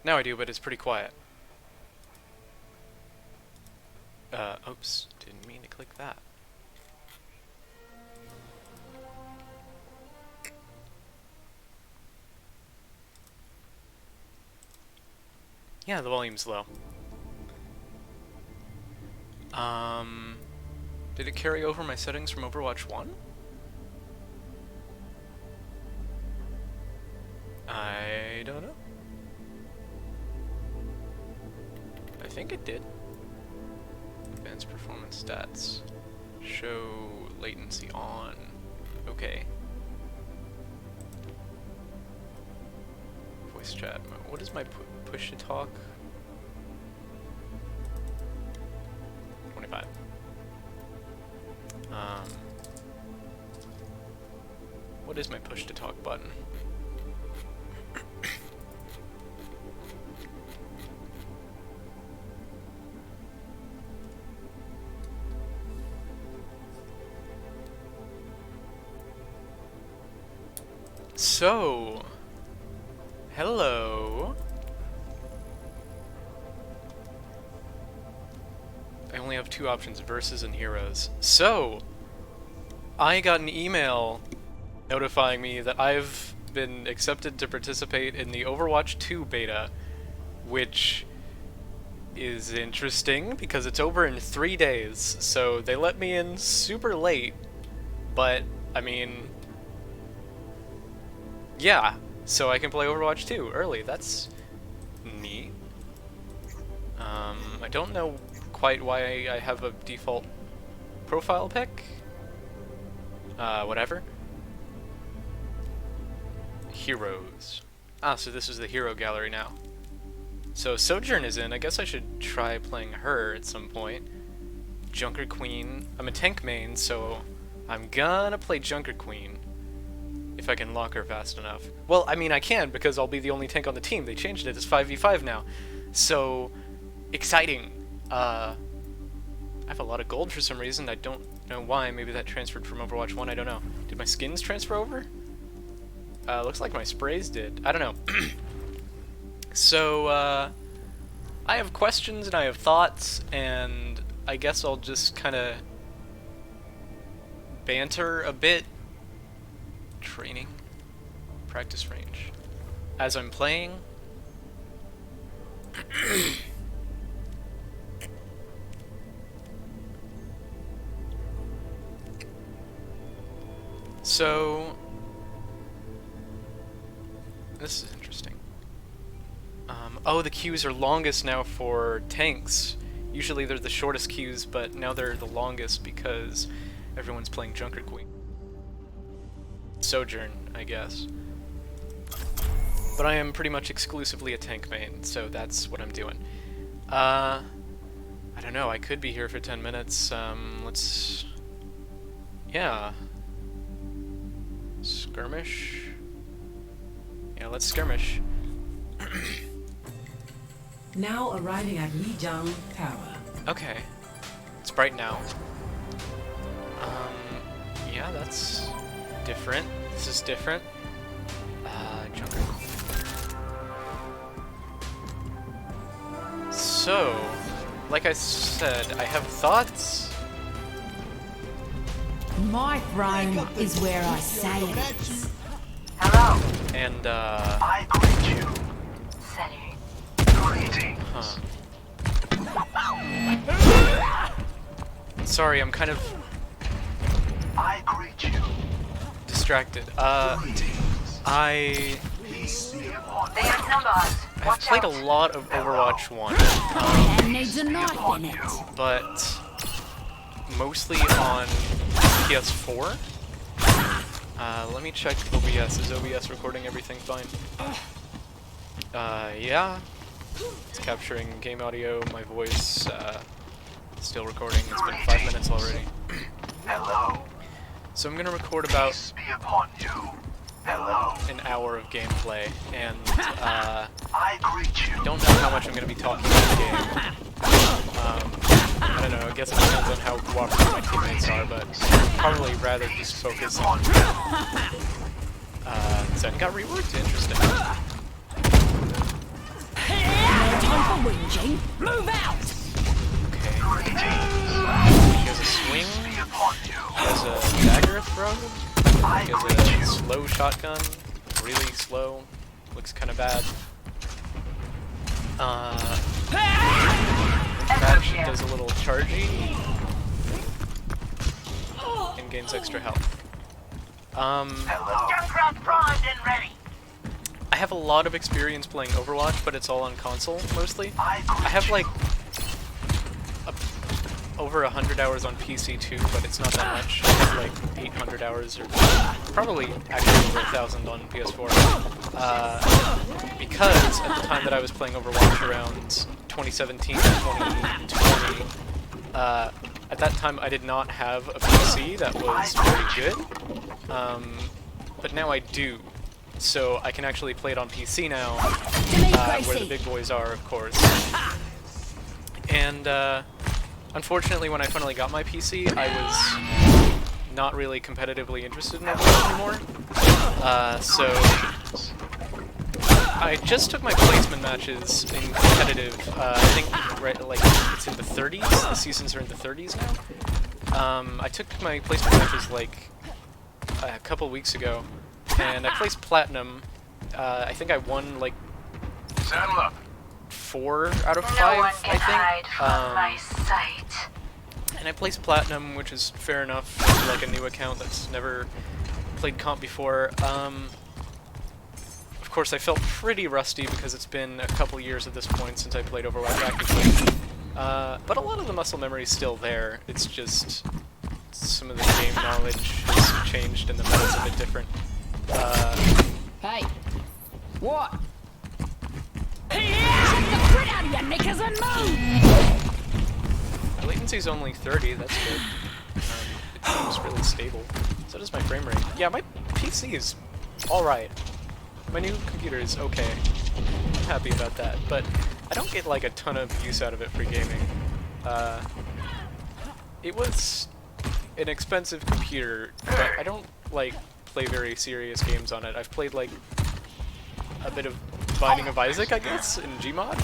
Now I do, but it's pretty quiet. Oops, didn't mean to click that. Yeah, the volume's low. Did it carry over my settings from Overwatch 1? I don't know. I think it did. Advanced performance stats. Show latency on. Okay. Voice chat. What is my push to talk? 25. What is my push to talk button? So, hello. I only have two options, versus and heroes. So, I got an email notifying me that I've been accepted to participate in the Overwatch 2 beta, which is interesting because it's over in 3 days. So they let me in super late, but I mean, yeah, so I can play Overwatch 2 early. That's neat. I don't know quite why I have a default profile pic. Whatever. Heroes. Ah, so this is the hero gallery now. So Sojourn is in. I guess I should try playing her at some point. Junker Queen. I'm a tank main, so I'm gonna play Junker Queen. If I can lock her fast enough. Well, I mean I can, because I'll be the only tank on the team. They changed it. It's 5v5 now. So, exciting. I have a lot of gold for some reason. I don't know why. Maybe that transferred from Overwatch 1. I don't know. Did my skins transfer over? Looks like my sprays did. I don't know. So, I have questions and I have thoughts, and I guess I'll just kind of banter a bit. Training. Practice range. As I'm playing. So, this is interesting. Oh, the queues are longest now for tanks. Usually they're the shortest queues, but now they're the longest because everyone's playing Junker Queen. Sojourn, I guess. But I am pretty much exclusively a tank main, so that's what I'm doing. I don't know, I could be here for 10 minutes. Let's... Yeah. Skirmish? Yeah, let's skirmish. Now arriving at Lijiang Tower. Okay. It's bright now. Yeah, that's different. This is different. Junker. So, like I said, I have thoughts. My throne is where I say it is. Hello. And, I greet you. Salut. Greeting. Sorry, I'm kind of I greet you. distracted. I've They outnumber us. Watch played a out. lot of Overwatch 1, And needs a knife in it. but mostly on PS4. Let me check OBS. Is OBS recording everything fine? Yeah. It's capturing game audio, my voice, still recording. It's been 5 minutes already. Hello. So I'm gonna record about Peace be upon you. Hello. an hour of gameplay, and I greet you. don't know how much I'm gonna be talking about the game. I don't know, I guess it depends on how cooperative my teammates are, but I'd probably rather just focus on... Zen got reworked? Interesting. for whinging. Move out! Okay. He has a swing. He has a dagger throw. He has a slow shotgun. Really slow. Looks kind of bad. That does a little chargey. And gains extra health. Junkrat primed and ready. I have a lot of experience playing Overwatch, but it's all on console, mostly. I have, like, over 100 hours on PC, too, but it's not that much. I have, like, 800 hours, or probably actually over 1,000 on PS4. Because at the time that I was playing Overwatch around 2017 to 2020, at that time I did not have a PC that was very good, but now I do. So I can actually play it on PC now, where the big boys are, of course. And unfortunately, when I finally got my PC, I was not really competitively interested in Overwatch anymore. So I just took my placement matches in competitive. I think like it's in the 30s. The seasons are in the 30s now. I took my placement matches like a couple weeks ago, and I placed platinum. I think I won like Saddle up. 4 out of 5. No one can I hide think. from my sight. And I placed platinum, which is fair enough for like a new account that's never played comp before. Of course, I felt pretty rusty because it's been a couple years at this point since I played Overwatch actively. But a lot of the muscle memory is still there. It's just some of the game knowledge has changed and the meta's a bit different. Hey. What? Shake the grit out of your knickers and move! My latency's only 30, that's good. It seems really stable. So does my frame rate. Yeah, my PC is alright. My new computer is okay. I'm happy about that, but I don't get like a ton of use out of it for gaming. It was an expensive computer, but I don't like play very serious games on it. I've played like a bit of Binding of Isaac, I guess, in Gmod,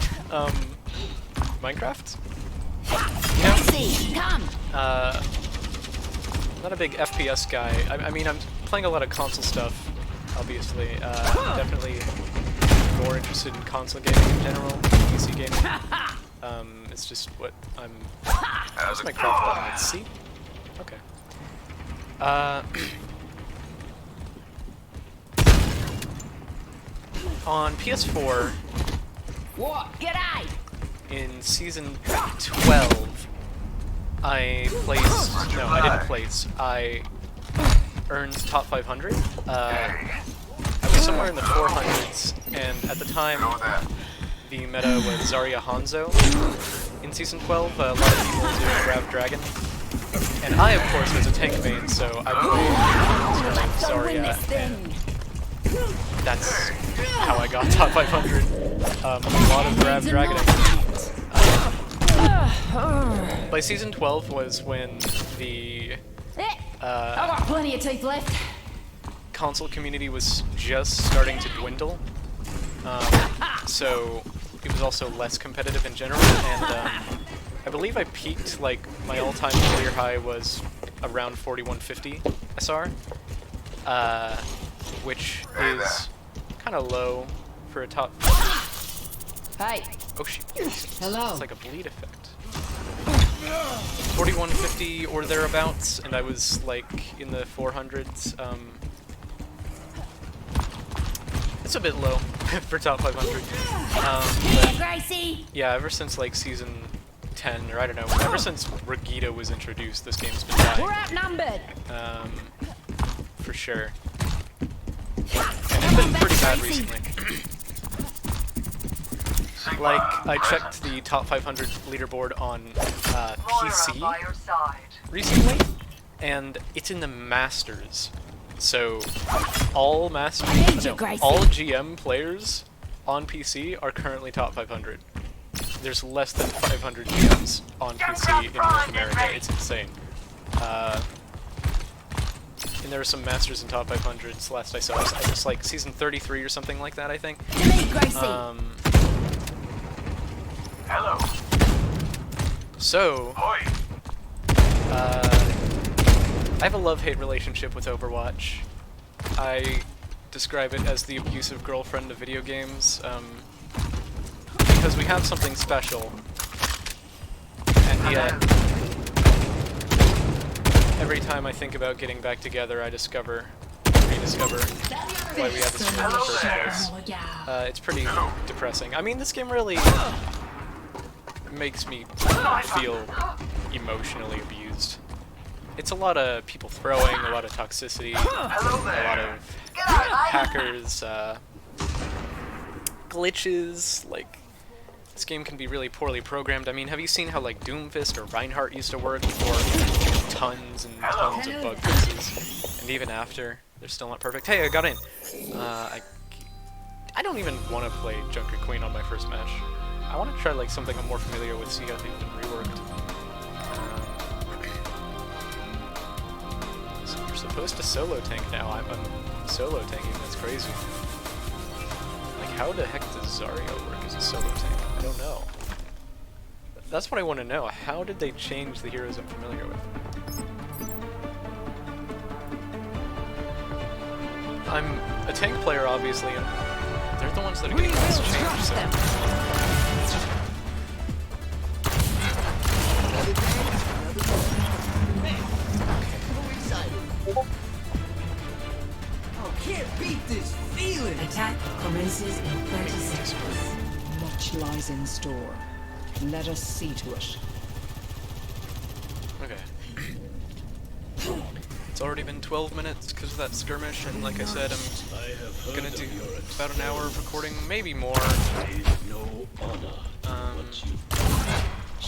Minecraft. You know, Come. not a big FPS guy. I mean, I'm playing a lot of console stuff, obviously. Definitely more interested in console gaming in general, PC gaming. It's just what I'm. Where's my craft button? Let's see. Okay. On PS4, What? G'day! in Season 12, I placed... No, I didn't place. I earned top 500. I was somewhere in the 400s, and at the time, the meta was Zarya Hanzo. In Season 12, a lot of people were doing Grav Dragon. And I, of course, was a tank main, so I played Zarya, and that's how I got top 500. A lot of Grav Dragon. By Season 12 was when the I've got plenty of teeth left. console community was just starting to dwindle. So it was also less competitive in general, and I believe I peaked, like, my all-time career high was around 4150 SR, which is kind of low for a top... Hey. Oh, shit. Hello. It's like a bleed effect. 4150 or thereabouts, and I was, like, in the 400s. It's a bit low for top 500. But Gracie. yeah, ever since, like, Season 10, or I don't know, ever since Regita was introduced, this game's been dying. We're outnumbered. For sure. And it's been pretty bad recently. Like, I checked the top 500 leaderboard on PC recently, and it's in the Masters. So, all all GM players on PC are currently top 500. There's less than 500 GMs on PC in North America. It's insane. And there were some Masters and top 500s last I saw. It was like Season 33 or something like that, I think. Hello. So, Hoi. I have a love-hate relationship with Overwatch. I describe it as the abusive girlfriend of video games, because we have something special, and yet, every time I think about getting back together, I rediscover why we have this game in the first place. It's pretty depressing. I mean, this game really makes me feel emotionally abused. It's a lot of people throwing, a lot of toxicity, a lot of hackers, glitches. Like, this game can be really poorly programmed. I mean, have you seen how like Doomfist or Reinhardt used to work before? Tons and tons of bug fixes, and even after, they're still not perfect. Hey, I got in. I don't even want to play Junker Queen on my first match. I want to try like something I'm more familiar with, see how they've been reworked. So you're supposed to solo tank now. I'm solo tanking. That's crazy. Like, how the heck does Zarya work as a solo tank? I don't know. That's what I want to know. How did they change the heroes I'm familiar with? I'm a tank player, obviously, and they're the ones that are getting this change, so... Can't beat this feeling. Attack commences in 30 seconds. Much lies in store. Let us see to it. Okay. It's already been 12 minutes because of that skirmish, and like I said, I'm gonna do about an hour of recording, maybe more.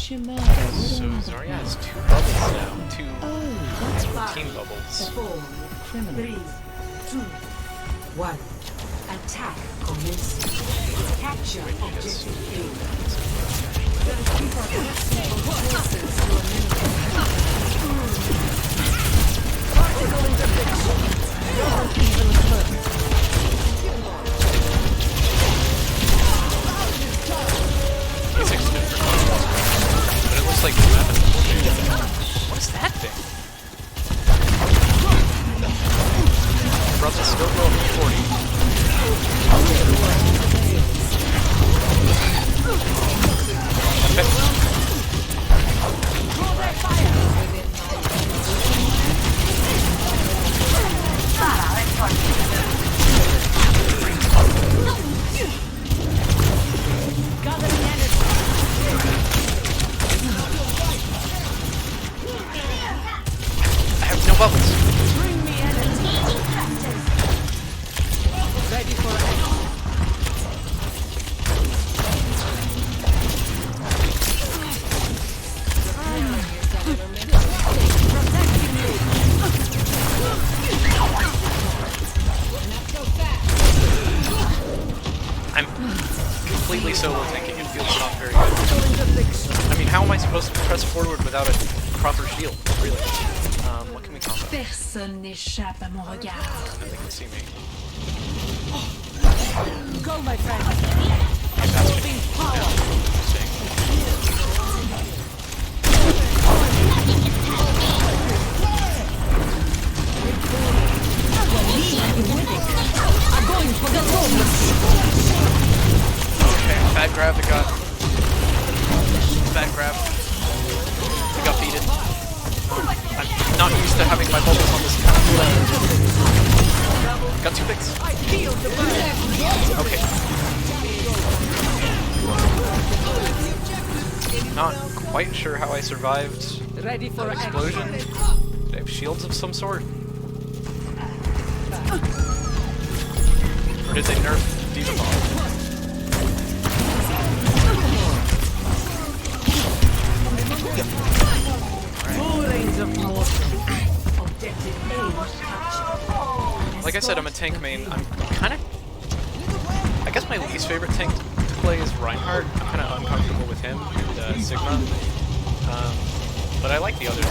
So Zarya has 2 bubbles now. 2 team bubbles. 4, 3, 2, 1. Attack commences. Capture objective A. Music's different, but it looks like the weapon. What is that thing? Brother's still going 40. I have no bubbles. Ready for action. I'm completely solo tanking. It feels not very good. I mean, how am I supposed to press forward without a proper shield? Really? What can we combat? Personne n'échappe à mon regard. They can see me. Go, my friend. Interesting. I'm going for the home. Okay, bad grab, it got... Bad grab. We got beaten. I'm not used to having my bubbles on this kind of Got 2 picks. Okay. Not quite sure how I survived Ready for that explosion. Did I have shields of some sort? Or did they nerf Diva Bomb? Like I said, I'm a tank main. I'm kind of... I guess my least favorite tank to play is Reinhardt. I'm kind of uncomfortable with him and Sigma. But I like the others.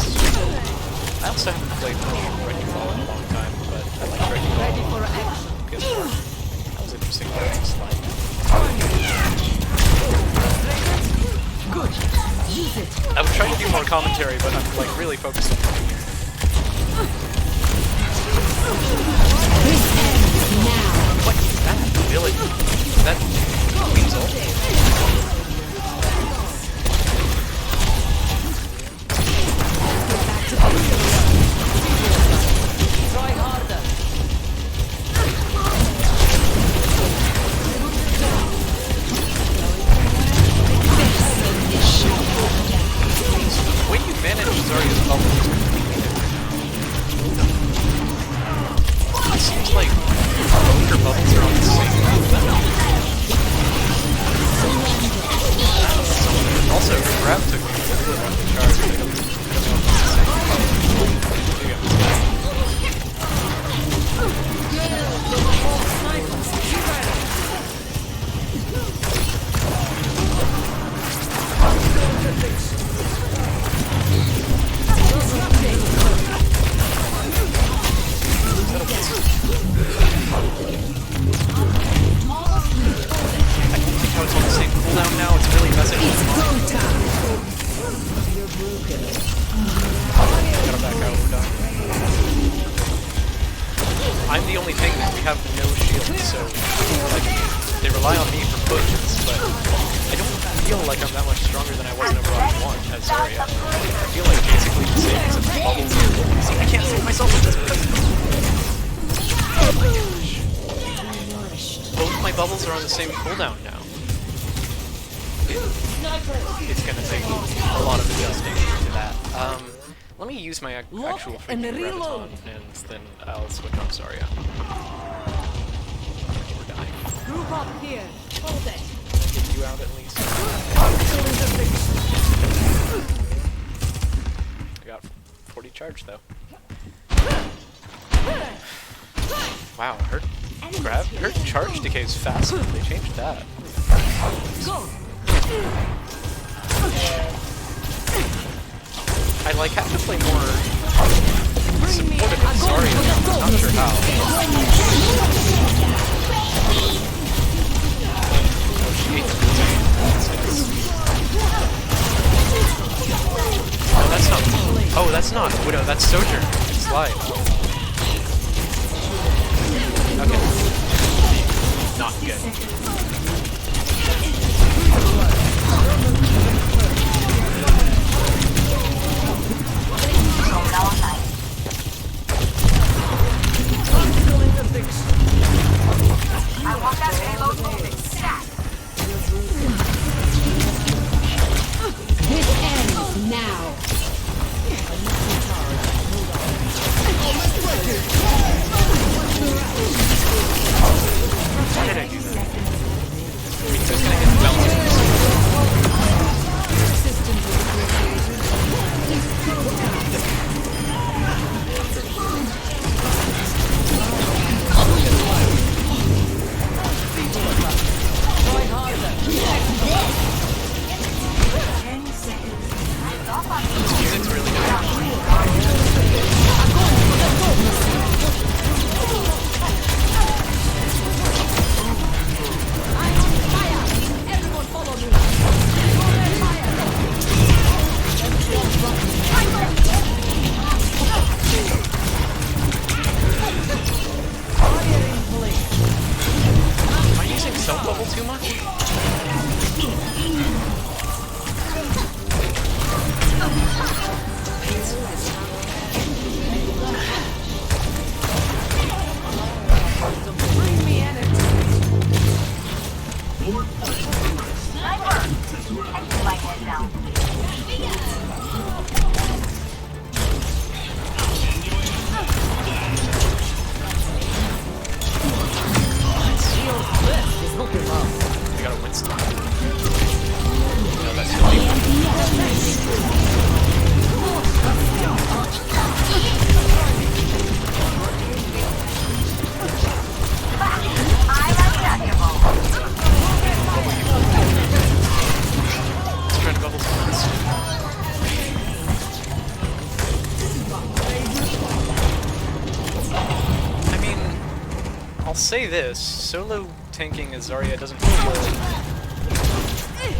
I also haven't played much Wrecking Ball in a long time, but I like Wrecking Ball. Ready for action. That was interesting. Slide. commentary, but I'm like really focused on playing here. What is that ability? Is that Queen's ult? Try harder. The way you manage Zarya's bubbles is completely different. It seems like both her bubbles are on the same level. Also, her grab took me a little around the charge. I don't know if it's the same. Maybe I'm mistaken. I don't think how it's on the same cooldown now. It's really messing with my mind. Gotta back out. We're done. I'm the only thing that we have no shield, so like they rely on me for pushes, but I don't feel like I'm that much stronger than I was in Overwatch 1 as Zarya. I feel like basically the same except the bubbles are. See, I can't save myself with this because oh my gosh. Both my bubbles are on the same cooldown now. It's gonna take a lot of adjusting to that. Let me use my actual freaking Graviton, and then I'll switch on Zarya. We're dying. Group up here. Hold it. I'll get you out at least. I got 40 charge though. Wow, her charge decay is faster. They changed that. Go. I like have to play more supportive of Zarya now. I'm not sure how. Oh, she ate no, that's not. Oh, that's not Widow. That's Sojourn. Slide. Okay. Not good. I want that payload moving. Stat. This ends now. Why did I do that? I mean, who's gonna hit the bounce? This music's really good. Everyone follow me. Am I using Self Bubble too much? Bring me energy. Sniper. I keep my head down. I got a Winston. No, that's still I'm untouchable. Let's try to bubble some this. I mean, I'll say this, solo tanking as Zarya doesn't feel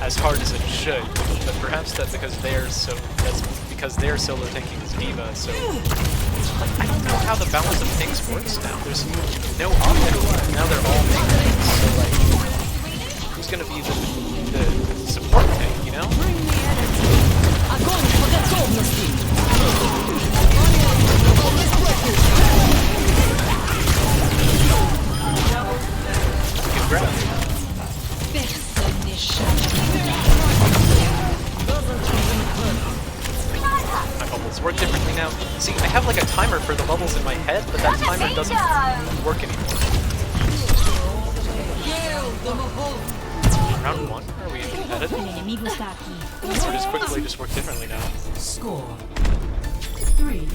as hard as it should, but perhaps that's because their solo tanking is Diva, so like I don't know how the balance of tanks works now. There's no offense. Now they're all main tanks, so like who's gonna be the support tank, you know? Good grab. My bubbles work differently now. See, I have like a timer for the bubbles in my head, but that timer doesn't work anymore. Round 1? Are we competitive? Or does quick play just work differently now? Score 3-0.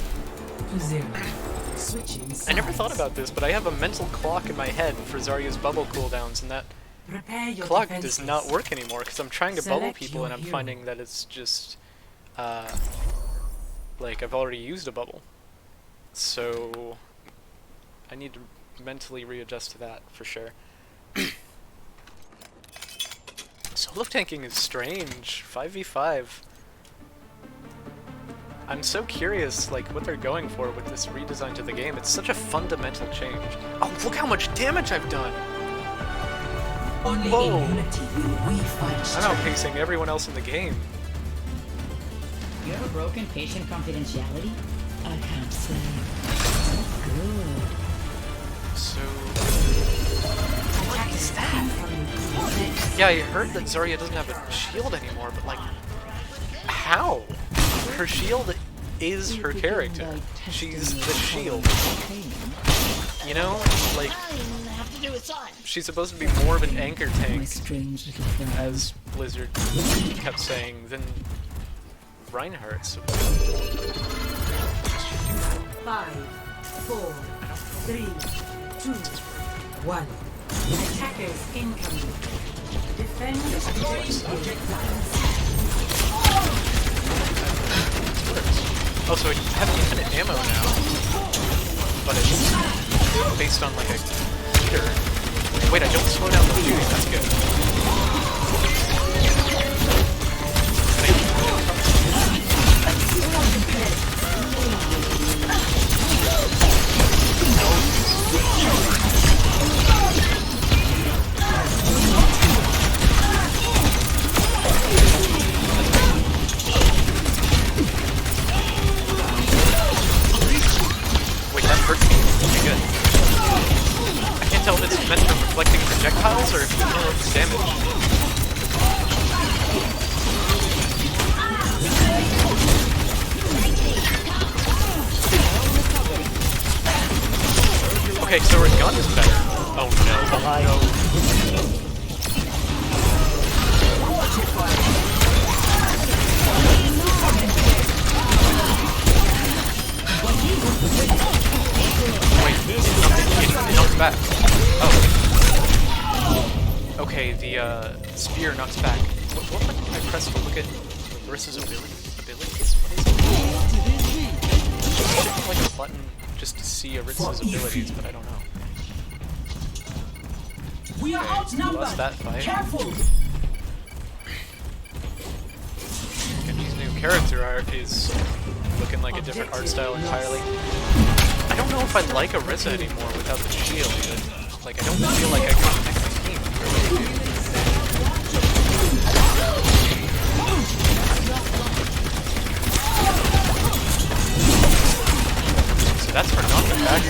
Switching sides. I never thought about this, but I have a mental clock in my head for Zarya's bubble cooldowns, and that Prepare your clock defenses. does not work anymore because I'm trying to bubble Select people your and I'm hero. finding that it's just like I've already used a bubble, so I need to mentally readjust to that for sure. Solo tanking is strange. 5v5. I'm so curious like what they're going for with this redesign to the game. It's such a fundamental change. Oh, look how much damage I've done! Only Whoa. in unity will we find I'm strength. outpacing everyone else in the game. You have a broken patient confidentiality? I can't say. Good. So... what is that? Yeah, I heard that Zarya doesn't have a shield anymore, but like... how? Her shield is her character. She's the shield. You know? Like... she's supposed to be more of an anchor My tank, strange little friend. as Blizzard kept saying, than Reinhardt. So 5, 4, 3, 2, 1. Attackers incoming. Defend objectives. oh, so I have infinite ammo now, but it's based on like a meter. Wait, I don't slow down the shooting. That's good. Wait, that hurt me. Okay, good. I can't tell if it's meant for reflecting projectiles or if it's damage. Okay, so her gun is better. Oh no. Oh no. Wait, it knocks back. Oh. Okay, the spear knocks back. What button can I press to look at Marissa's abilities? What is it? There should be like a button just to see Aritza's abilities, but I don't know. We are outnumbered. Lost that fight. Careful. Genji's new character art is looking like a different art style entirely. I don't know if I like Arissa anymore without the shield. Like, I don't feel like I can connect my team the way I do. So that's for not the back.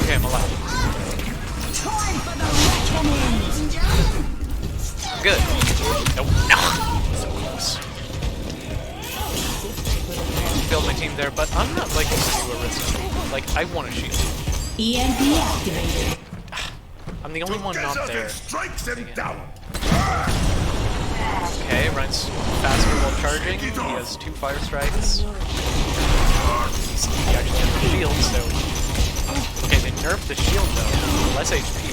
Okay, I'm alive. Good. Nope. No. So close. Failed my team there, but I'm not liking this new Arissa. Like, I want a shield. EMP activated. I'm the only one not there. Strikes him down. Okay, Ryan's faster while charging. He has 2 fire strikes. He actually has a shield, so... okay, they nerfed the shield though. Less HP.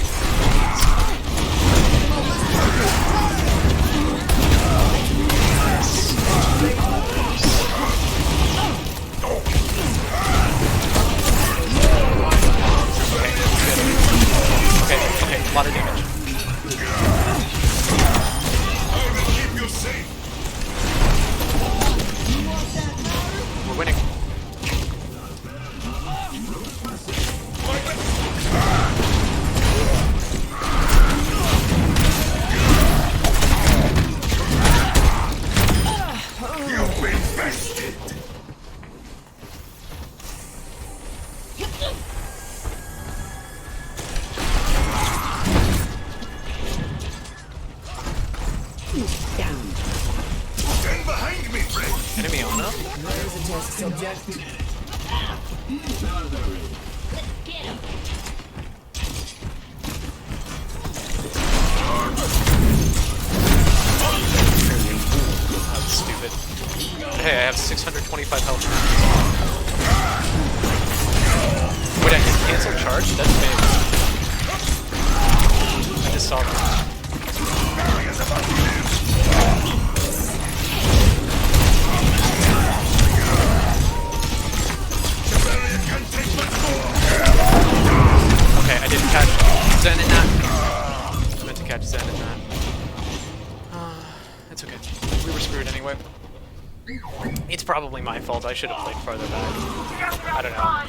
Stand behind me, friend. Enemy on up. There's a test subject. That was stupid. Hey, I have 625 health. Wait, I can cancel charge? That's big. I just saw that. Okay, I didn't catch Zen in that. I meant to catch Zen in that. It's okay. We were screwed anyway. It's probably my fault. I should have played farther back. I don't know.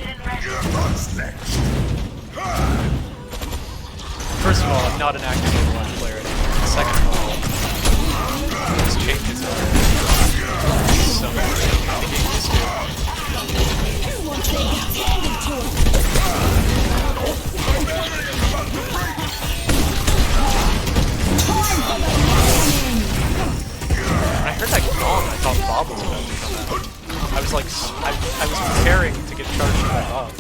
First of all, I'm not an active Overwatch player anymore. Second of all, these changes are so much to get used to. When I heard that gong, I thought Bob was about to come out. I was like, I was preparing to get charged by Bob.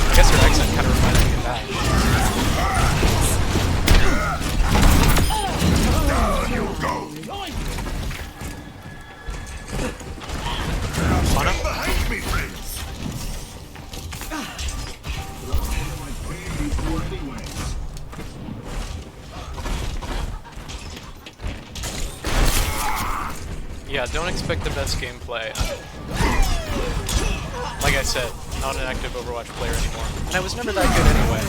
I guess her accent kind of reminded me of that. Mana? Behind me, friends. Yeah, don't expect the best gameplay. Like I said, not an active Overwatch player anymore. And I was never that good anyway.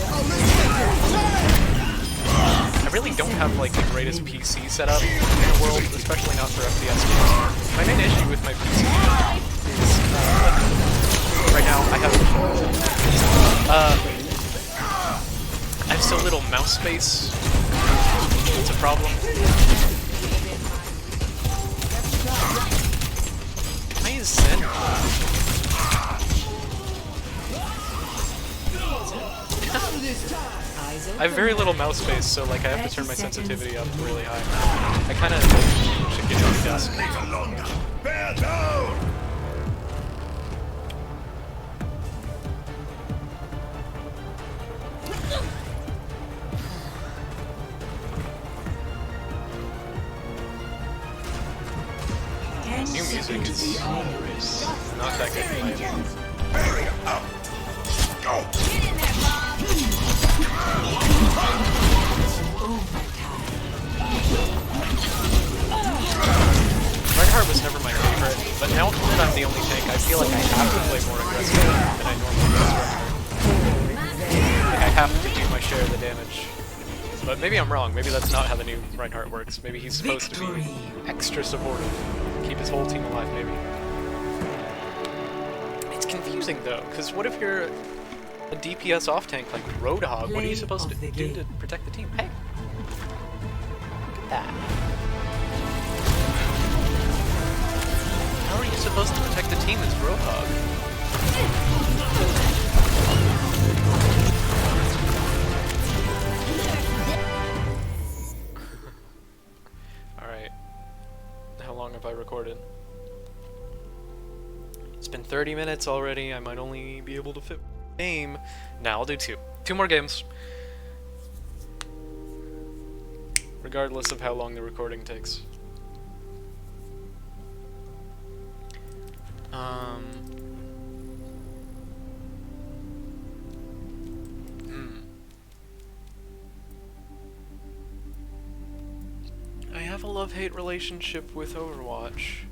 I really don't have like the greatest PC setup in the world, especially not for FPS games. My main issue with my PC is right now I have so little mouse space. It's a problem. I use Zen. I have very little mouse space, so like I have to turn my sensitivity up really high. I kind of should get on the desk. Bear down. New music is not that good. Barrier up. Go. Reinhardt was never my favorite, but now that I'm the only tank, I feel like I have to play more aggressively than I normally do as Reinhardt. Like I have to do my share of the damage. But maybe I'm wrong. Maybe that's not how the new Reinhardt works. Maybe he's supposed to be extra supportive. Keep his whole team alive, maybe. It's confusing though, because what if you're a DPS off tank like Roadhog? What are you supposed to do to protect the team? Hey! Look at that. How are you supposed to protect the team as Roadhog? Alright. How long have I recorded? It's been 30 minutes already. I might only be able to fit one game. Nah, I'll do two. Two more games. Regardless of how long the recording takes. I have a love-hate relationship with Overwatch.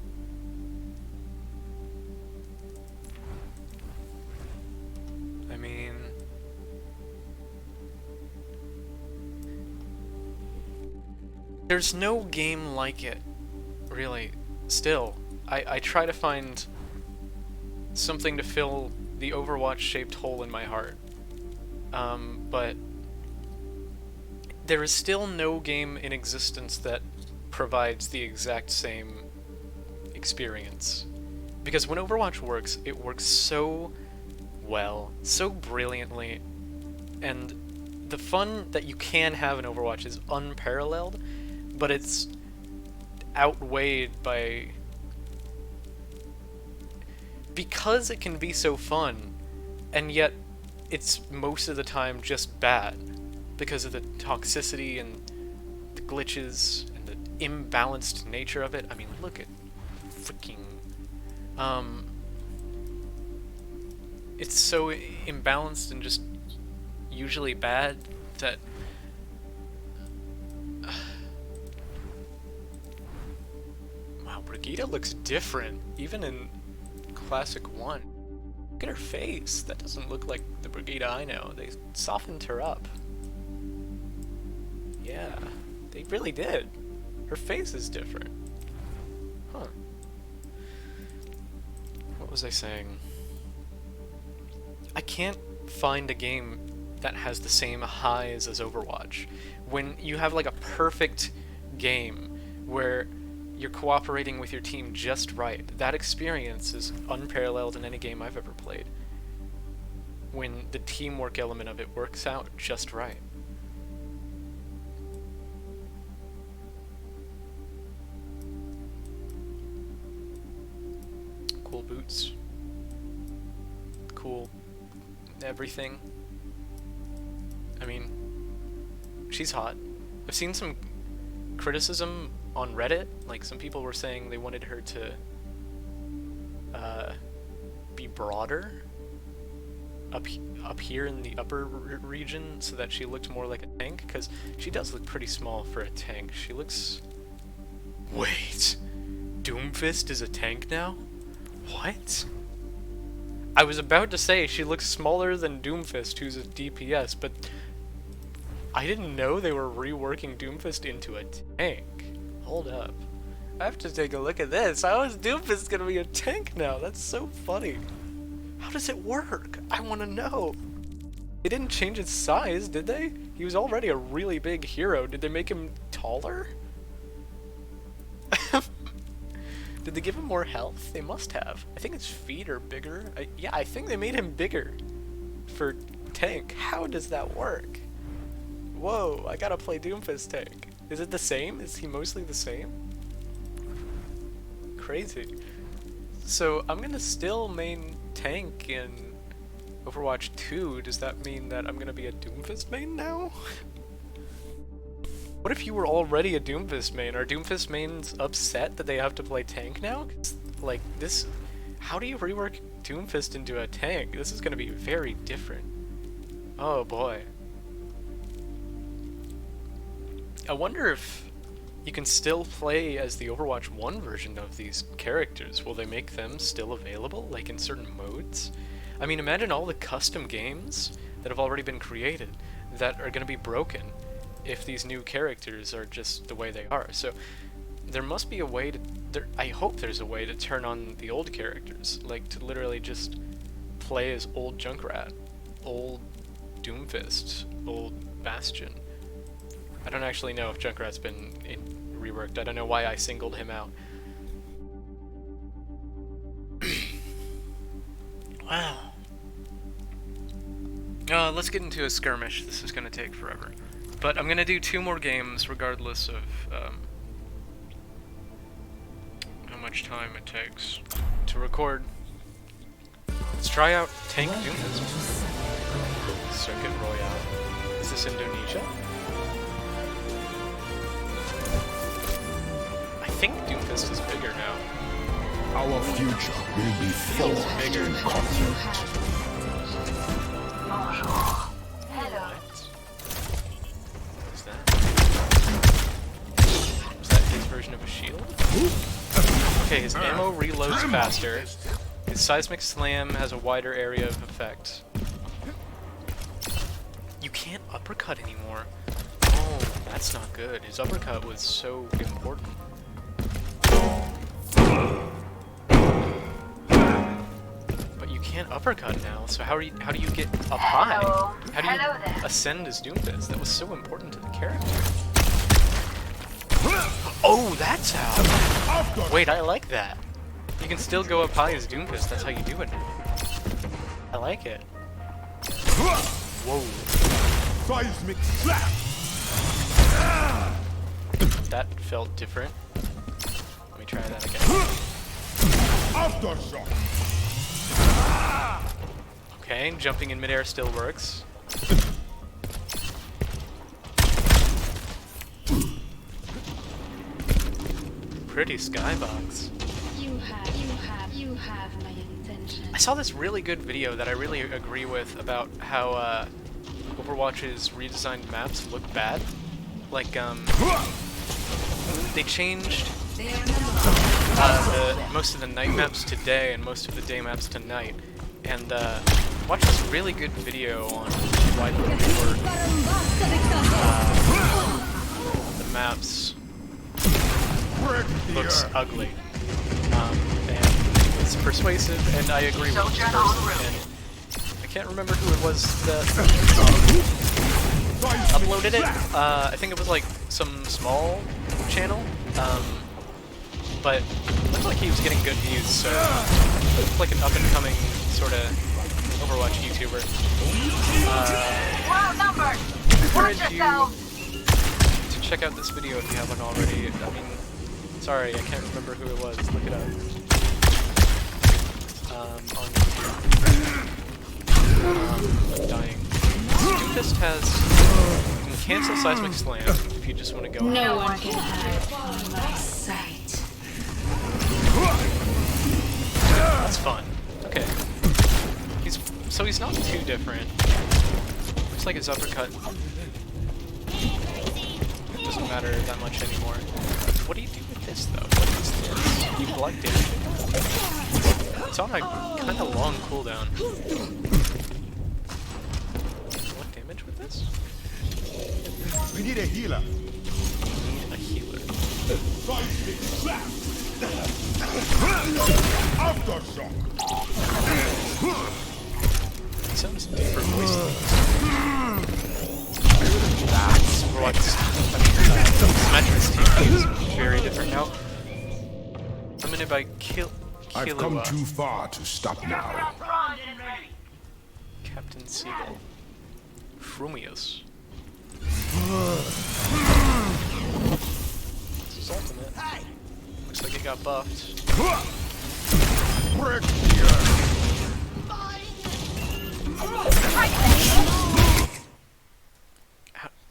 I mean... there's no game like it, really. Still, I try to find something to fill the Overwatch-shaped hole in my heart. But there is still no game in existence that provides the exact same experience. Because when Overwatch works, it works so well, so brilliantly, and the fun that you can have in Overwatch is unparalleled, but it's outweighed by, because it can be so fun, and yet it's most of the time just bad because of the toxicity and the glitches and the imbalanced nature of it. I mean, look at freaking it's so imbalanced and just usually bad that wow, Brigitte looks different even in Classic 1. Look at her face. That doesn't look like the Brigitte I know. They softened her up. Yeah, they really did. Her face is different. Huh. What was I saying? I can't find a game that has the same highs as Overwatch. When you have like a perfect game where you're cooperating with your team just right, that experience is unparalleled in any game I've ever played. When the teamwork element of it works out just right. Cool boots. Cool everything. I mean, she's hot. I've seen some criticism on Reddit, like some people were saying they wanted her to be broader up here in the upper region so that she looked more like a tank, because she does look pretty small for a tank. She looks... Wait, Doomfist is a tank now? What? I was about to say she looks smaller than Doomfist, who's a DPS, but I didn't know they were reworking Doomfist into a tank. Hold up. I have to take a look at this. How is Doomfist gonna be a tank now? That's so funny. How does it work? I want to know. They didn't change his size, did they? He was already a really big hero. Did they make him taller? Did they give him more health? They must have. I think his feet are bigger. Yeah, I think they made him bigger for tank. How does that work? Whoa, I gotta play Doomfist tank. Is it the same? Is he mostly the same? Crazy. So I'm gonna still main tank in Overwatch 2. Does that mean that I'm gonna be a Doomfist main now? What if you were already a Doomfist main? Are Doomfist mains upset that they have to play tank now? 'Cause, like, this... How do you rework Doomfist into a tank? This is gonna be very different. Oh boy. I wonder if you can still play as the Overwatch 1 version of these characters. Will they make them still available, like in certain modes? I mean, imagine all the custom games that have already been created that are gonna be broken if these new characters are just the way they are. So there must be a way to... I hope there's a way to turn on the old characters, like to literally just play as old Junkrat, old Doomfist, old Bastion. I don't actually know if Junkrat's been reworked. I don't know why I singled him out. Wow. Let's get into a skirmish. This is gonna take forever. But I'm gonna do 2 more games regardless of how much time it takes to record. Let's try out Tank Doomfist. Circuit Royale. Is this Indonesia? I think Doomfist is bigger now. Our future will be forged bigger. in conflict. Hello. What is that? Is that his version of a shield? Okay, his ammo reloads faster. His seismic slam has a wider area of effect. You can't uppercut anymore. Oh, that's not good. His uppercut was so important. But you can't uppercut now, so how do you get up high? How do you ascend as Doomfist? That was so important to the character. Oh, that's how! Wait, I like that. You can still go up high as Doomfist, that's how you do it now. I like it. Whoa. Seismic slap. That felt different. Let me try that again. Aftershock. Okay, jumping in midair still works. Pretty skybox. You have my attention. I saw this really good video that I really agree with about how Overwatch's redesigned maps look bad. Like, they changed most of the night maps to day and most of the day maps to night. And watch this really good video on why the maps looks ugly. And it's persuasive, and I agree with this person. And I can't remember who it was that uploaded it. I think it was like some small channel, but it looked like he was getting good views, so it looked like an up-and-coming sort of Overwatch YouTuber. Wild number. I encourage you to check out this video if you haven't already. I mean, sorry, I can't remember who it was. Look it up. On YouTube. I'm dying. Doomfist has... You can cancel Seismic Slam if you just want to go No out. one can hide from my sight. That's fun. Okay. He's not too different. Looks like his uppercut doesn't matter that much anymore. What do you do with this though? What is this? You block damage. It's on a kind of long cooldown. What damage with this? We need a healer. Need a healer. Seismic slap. Aftershock. He sounds deeper voiced. Overwatch. Symmetra's team is very different now. Limited by I've come too far to stop now. Captain Seagull. Frumius. This is ultimate. Looks like it got buffed. Brick here.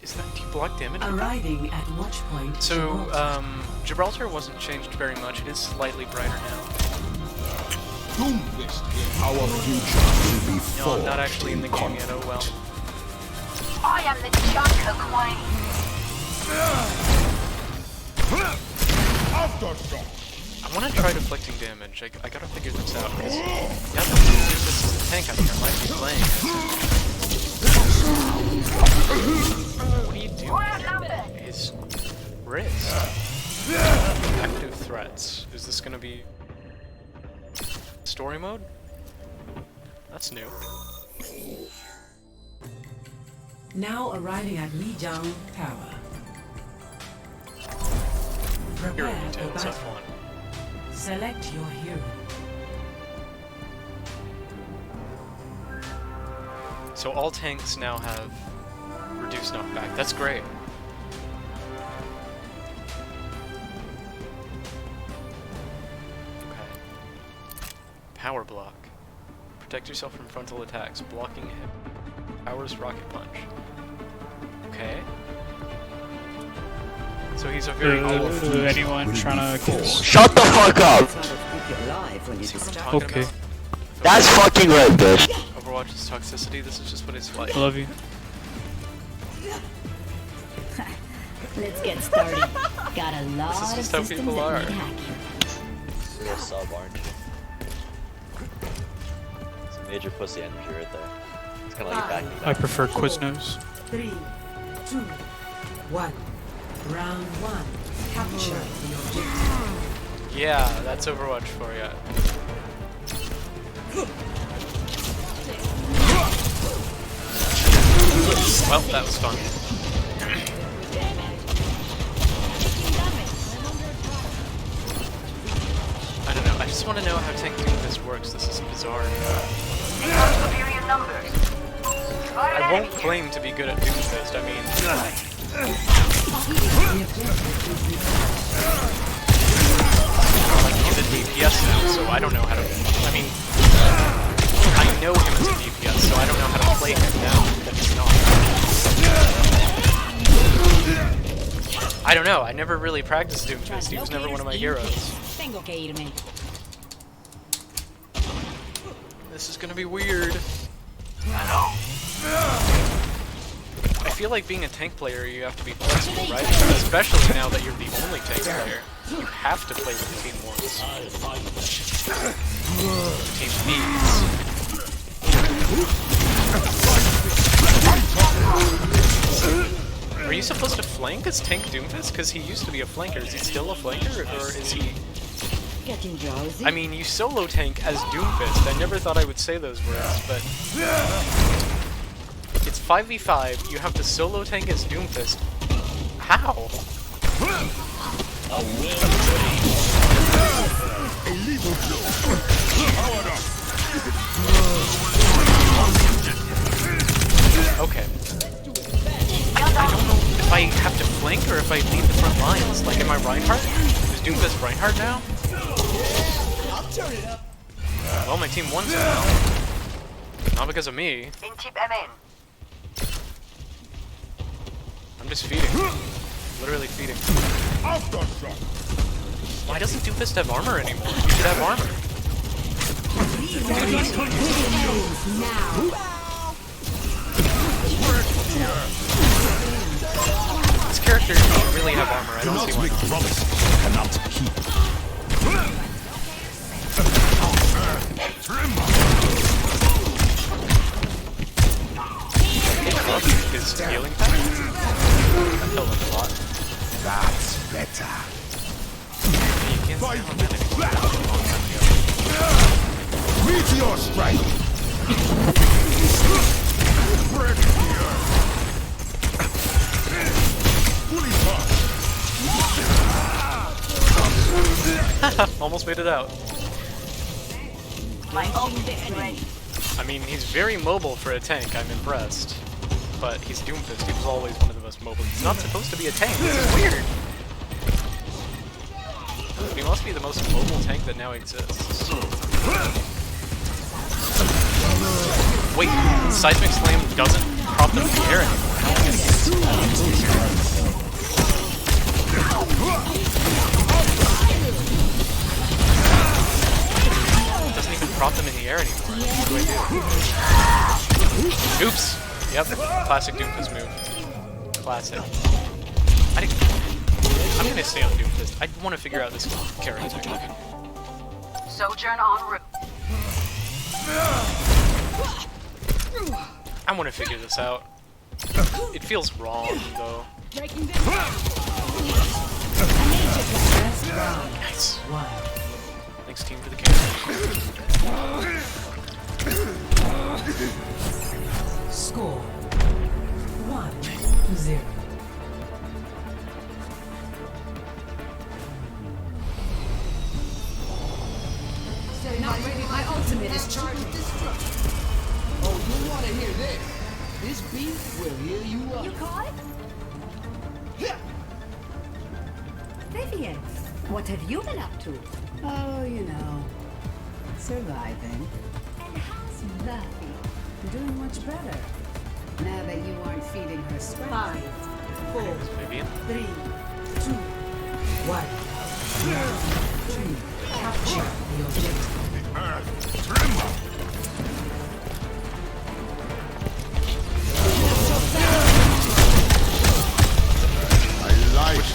Is that, do you block damage? Arriving at watch point. So, Gibraltar wasn't changed very much. It is slightly brighter now. Doomfist here. Our future will be No, full. I'm not actually in the game yet. Oh well. I am the Junker Queen. Aftershock. I want to try deflecting damage. I gotta figure this out. Cause, yeah, this is the tank I think I might be playing as. What do you do? Wild number. His wrist. Active threats. Is this gonna be story mode? That's new. Now arriving at Lijiang Tower. Hero Prepare for details battle. F1. Select your hero. So all tanks now have reduced knockback. That's great. Okay. Power block. Protect yourself from frontal attacks. Blocking hit. Powers rocket punch. Okay. So he's a very anyone trying to kiss? Shut the fuck up! See what I'm talking Okay. about? That's fucking right, bitch. Overwatch's toxicity, this is just what it's like. I love you. Let's get started. Got a lot This is of just how systems people that are. need hacking. Real sub, aren't you? It's a major pussy energy right there. It's kinda like backing I prefer Quiznos. 3, 2, 1. Round 1. Capture the objective. Yeah, that's Overwatch for ya. Well, that was fun. I don't know, I just want to know how tank Doomfist works. This is bizarre. Superior numbers. I won't claim to be good at Doomfist. I mean, like he's a DPS now, so I don't know how to. I mean, I know him as a DPS, so I don't know how to play him now that he's not. I don't know. I never really practiced Doomfist. He was never one of my heroes. Tengo que irme. This is gonna be weird. I feel like being a tank player, you have to be flexible, right? Especially now that you're the only tank player. You have to play with the team once. The team needs. Are you supposed to flank as Tank Doomfist? Because he used to be a flanker. Is he still a flanker, or is he... Getting drowsy. I mean, you solo tank as Doomfist. I never thought I would say those words, but... It's 5v5, you have to solo tank as Doomfist. How? Okay. I don't know if I have to flank or if I lead the front lines. Like, am I Reinhardt? Is Doomfist Reinhardt now? Well, my team won somehow. Not because of me. I'm just feeding. Literally feeding. Why doesn't Doomfist have armor anymore? You should have armor. This character doesn't really have armor. I don't see why. His healing pack? That felt like a lot. That's better. You can't see how many Meteor strike. Almost made it out. I mean, he's very mobile for a tank. I'm impressed. But he's Doomfist. He was always one of the most mobile. He's not supposed to be a tank. This is weird. But he must be the most mobile tank that now exists. Wait, Seismic Slam doesn't prop them in the air anymore. It doesn't even prop them in the air anymore. What do I do? Oops! Yep, classic Doomfist move. Classic. I'm gonna stay on Doomfist. I want to figure out this character. Sojourn en route. I want to figure this out. It feels wrong, though. Nice. Thanks, team, for the camera. Score 1-0. My ultimate is charging. Oh, you want to hear this? This beat will heal you up. You caught? Vivian, what have you been up to? Oh, you know, surviving. And how's Murphy? Doing much better. Now that you aren't feeding her scraps. 5, 4, Vivian? 3, 2, 1. Capture the objective. I like it.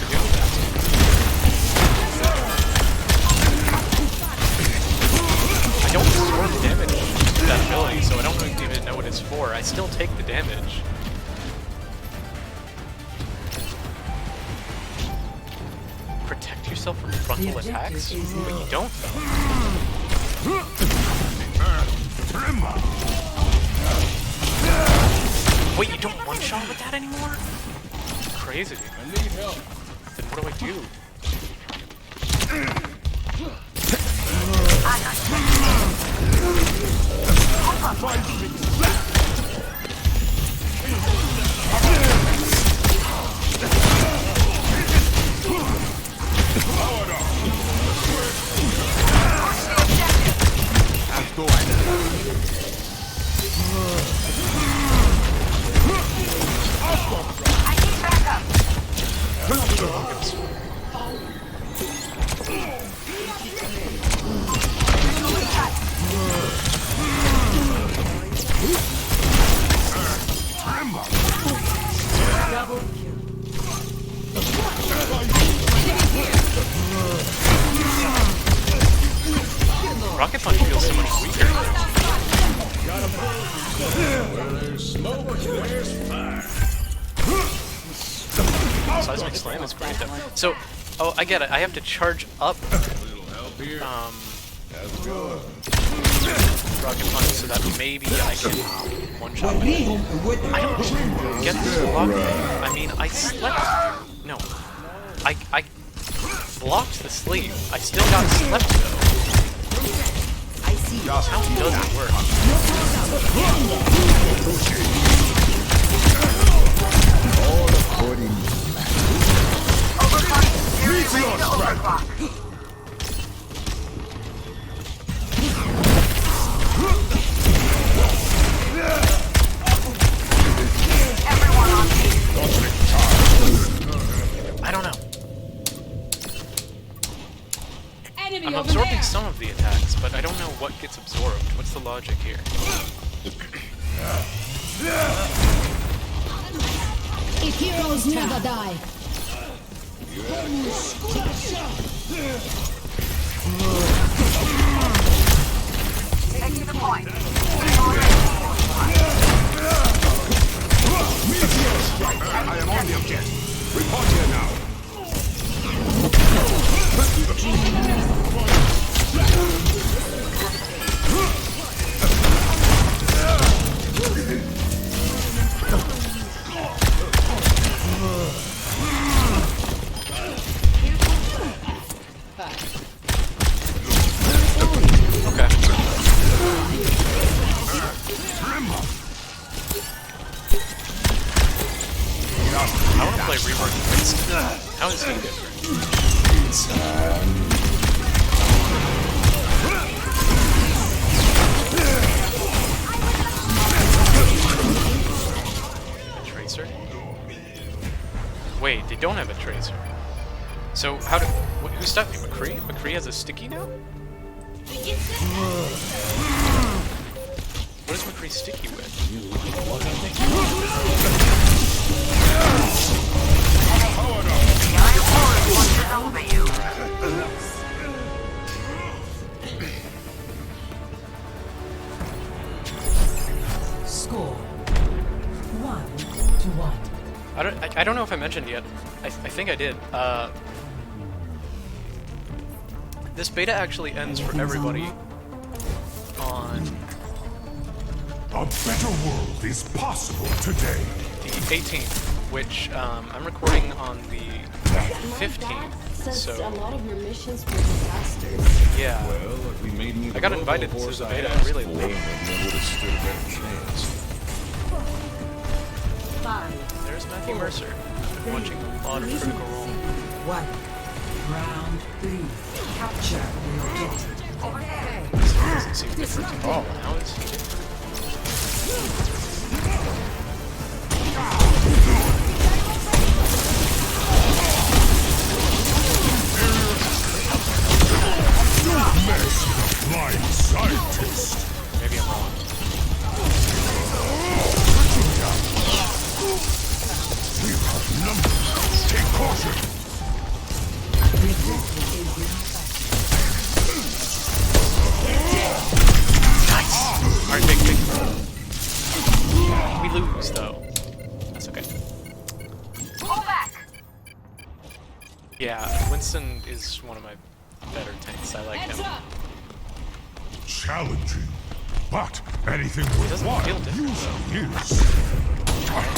I don't absorb damage with that ability, so I don't even know what it's for. I still take the damage. Protect yourself from frontal attacks? But you don't, though. Wait, you don't one-shot with that anymore? Crazy. I need help. Then what do I do? Rocket Punch feels so much weaker. Seismic Slam is great though. So, oh, I get it. I have to charge up Rocket Punch so that maybe I can one-shot it. I don't get this block thing. I mean, I slept. No. I blocked the sleep. I still got slept though. How does it work? All according I don't know. I'm absorbing some of the attacks, but I don't know what gets absorbed. What's the logic here? If heroes never die. Taking the point. I am on the objective. Report here now. I want to play Rework Winston. How is he different? A Tracer? Wait, they don't have a Tracer. So how do... Who's stuck me? McCree? McCree has a sticky now? What is McCree sticky with? Score 1-1. I don't know if I mentioned yet. I think I did. This beta actually ends for everybody on A better world is possible today. the 18th, which I'm recording on the 15th. So a lot of your missions were disasters. yeah, Well, if we made me I got invited to the beta really late. maybe I would have stood a better chance. 5. There's Matthew Mercer. I've been watching a lot of Critical Role. 1. Round 3. Capture the objective. Over there. This doesn't seem different at all. How is he different? Flying scientist. Maybe I'm wrong. We have numbers. Take caution. Nice! Alright, big. We lose, though. That's okay. Pull back. Yeah, Winston is one of my better tanks. I like him. Challenging. But anything doesn't worthwhile feel different, using is. Why are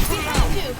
we going that way?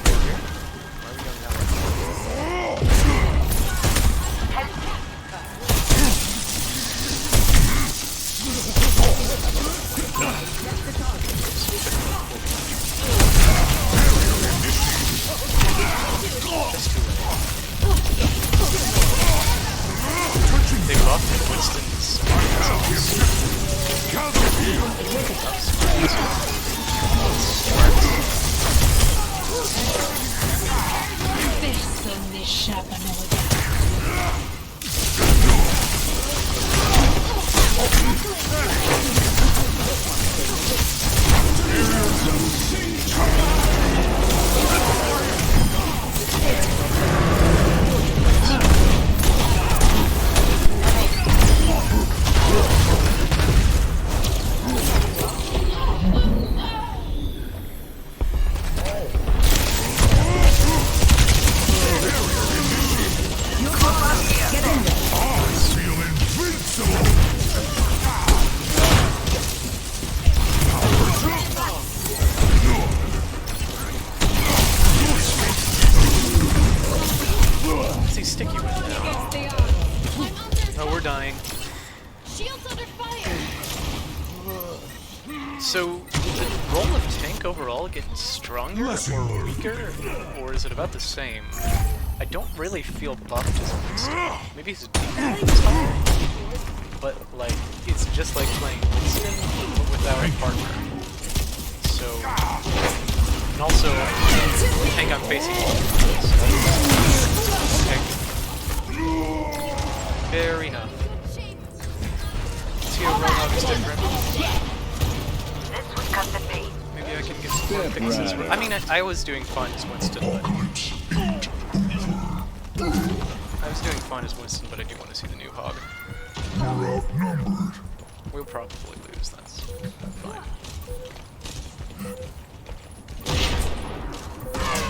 stick you with now. Oh, we're dying. Shields under fire. So, did the role of tank overall get stronger or weaker, or is it about the same? I don't really feel buffed as Winston. Maybe he's but like, it's just like playing Winston but without a partner. So, and also, the tank I'm facing okay. Fair enough. See how Roadhog is different. Maybe I can get some more fixes. I mean, I was doing fine as Winston, but I do want to see the new Hog. We're outnumbered. We'll probably lose, that's fine.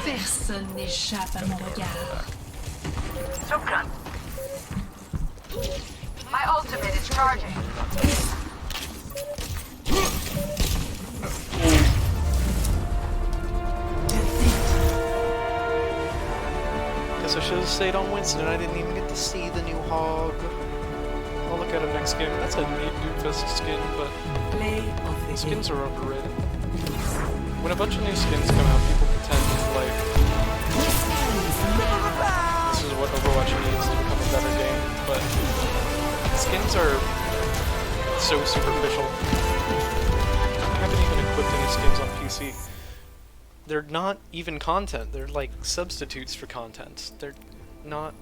Personne n'échappe à mon regard. My ultimate is charging. Guess I should have stayed on Winston. I didn't even get to see the new Hog. I'll look at him next game. That's a neat Doomfist skin, but skins are overrated. When a bunch of new skins come out, people pretend like this is what Overwatch needs to become a better game, but skins are so superficial. I haven't even equipped any skins on PC. They're not even content, they're like substitutes for content. They're not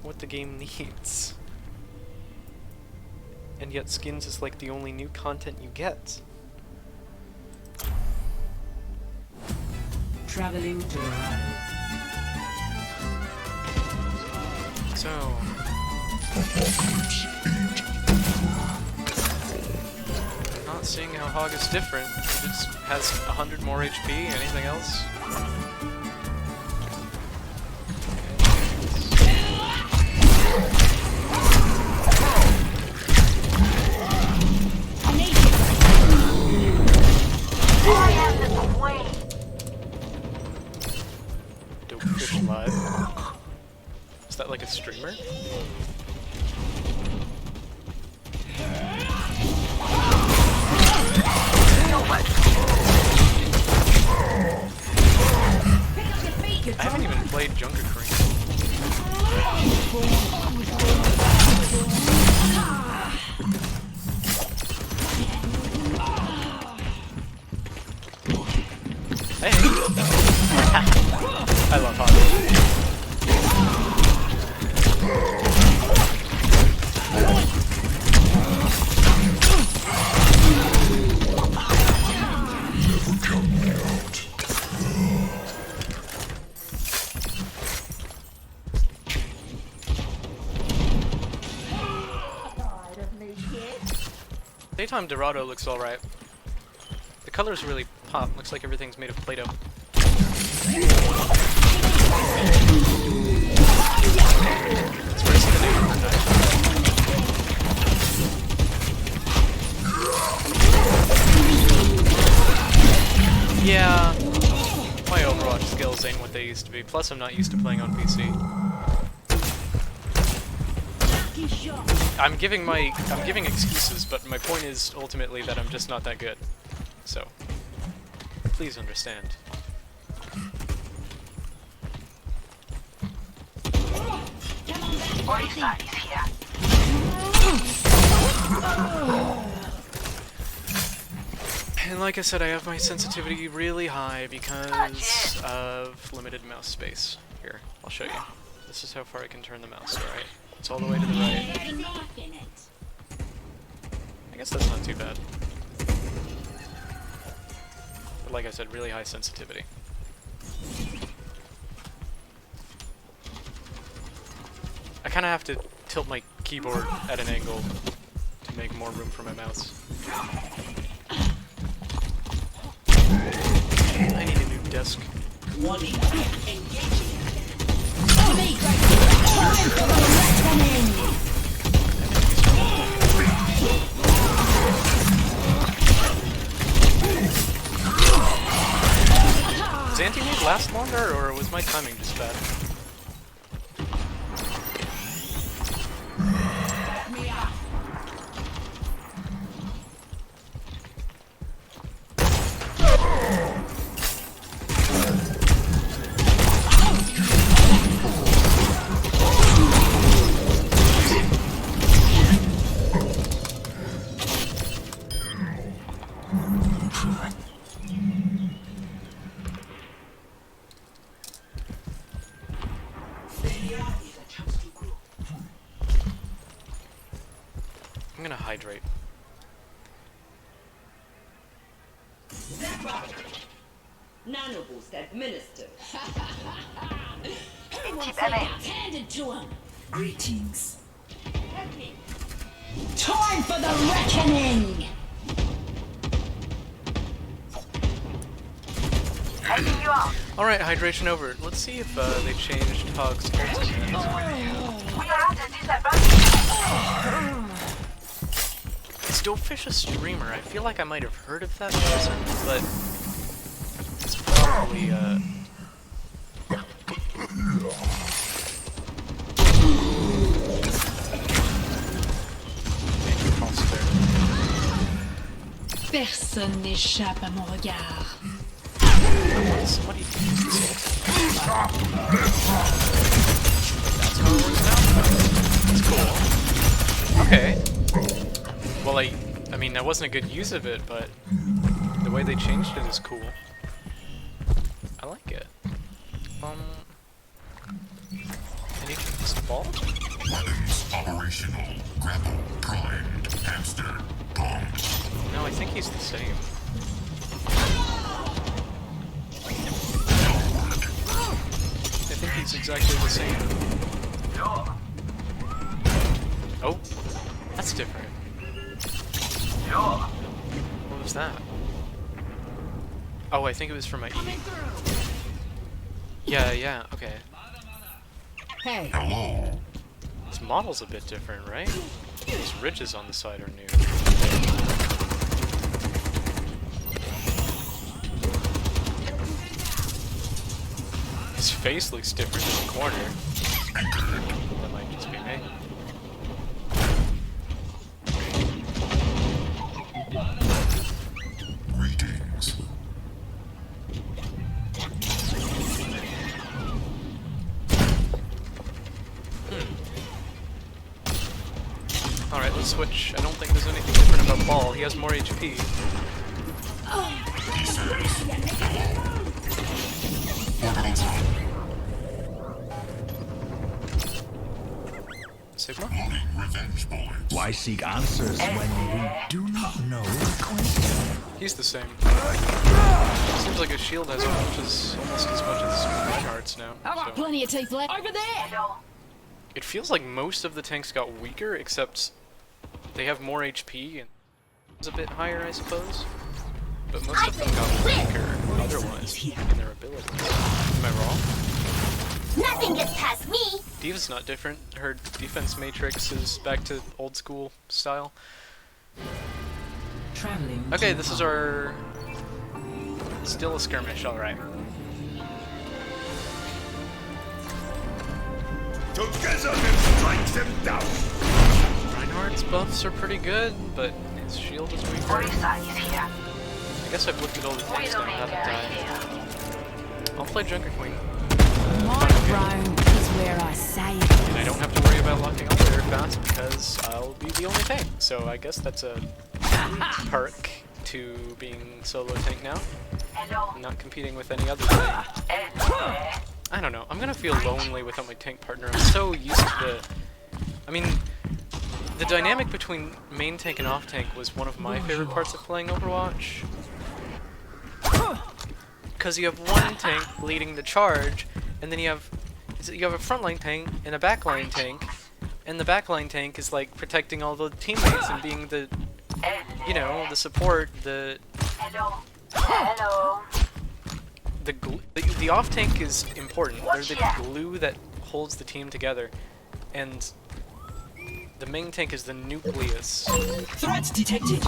what the game needs. And yet skins is like the only new content you get. Traveling to the right. So... not seeing how Hog is different. It just has 100 more HP. Anything else? Doomfist live. Is that like a streamer? I haven't even played Junker Cream. Hey! I love Hog. Daytime Dorado looks alright. The colors really pop. Looks like everything's made of Play-Doh. It's where's the new Yeah, my Overwatch skills ain't what they used to be. Plus, I'm not used to playing on PC. I'm giving excuses, but my point is ultimately that I'm just not that good. So, please understand. And like I said, I have my sensitivity really high because of limited mouse space. Here, I'll show you. This is how far I can turn the mouse, alright? It's all the way to the right. I guess that's not too bad. But like I said, really high sensitivity. I kinda have to tilt my keyboard at an angle to make more room for my mouse. I need a new desk. Does anti-mage last longer, or was my timing just bad? I'm gonna hydrate. Nano boost administered. Handed to him. Greetings. Time for the reckoning. Alright, hydration over. Let's see if they changed Hog's ultimate. Is Doomfist a streamer? I feel like I might have heard of that person, but it's probably Personne n'échappe à mon regard. What do you think is this ult? That's how it works now? That's cool. Okay. Well, I mean, that wasn't a good use of it, but the way they changed it is cool. I like it. Anything just ball? Weapons operational. Grapple primed. Hamster bombed. No, I think he's the same. I think he's exactly the same. Oh, that's different. What was that? Oh, I think it was for my E. Yeah, okay. Hey. Hello. This model's a bit different, right? These ridges on the side are new. His face looks different in the corner. That might just be me. Greetings. Alright, let's switch. I don't think there's anything different about Ball. He has more HP. Sigma? Revenge bullets. Why seek answers when we do not know the question? He's the same. Seems like his shield has almost as much as Reinhardt's now. I've got plenty of teeth left. Over there! It feels like most of the tanks got weaker, except they have more HP and it's a bit higher, I suppose. But most of them got weaker otherwise in their abilities. Am I wrong? Nothing gets past me! D.Va's not different. Her defense matrix is back to old school style. Traveling. Okay, this is our... Still a skirmish, alright. Together and strike them down. Reinhardt's buffs are pretty good, but his shield is weaker. I guess I've looked at all the tanks now and haven't died. I'll play Junker Queen. My throne is where I say it. And I don't have to worry about locking on very fast because I'll be the only tank. So I guess that's a perk to being solo tank now. I'm not competing with any other tank. I don't know. I'm gonna feel lonely without my tank partner. I'm so used to the... I mean, the dynamic between main tank and off tank was one of my favorite parts of playing Overwatch. Because you have one tank leading the charge, and then you have a frontline tank and a backline tank, and the backline tank is like protecting all the teammates and being the, you know, the support, the off tank is important. They're the glue that holds the team together, and the main tank is the nucleus Threats detected.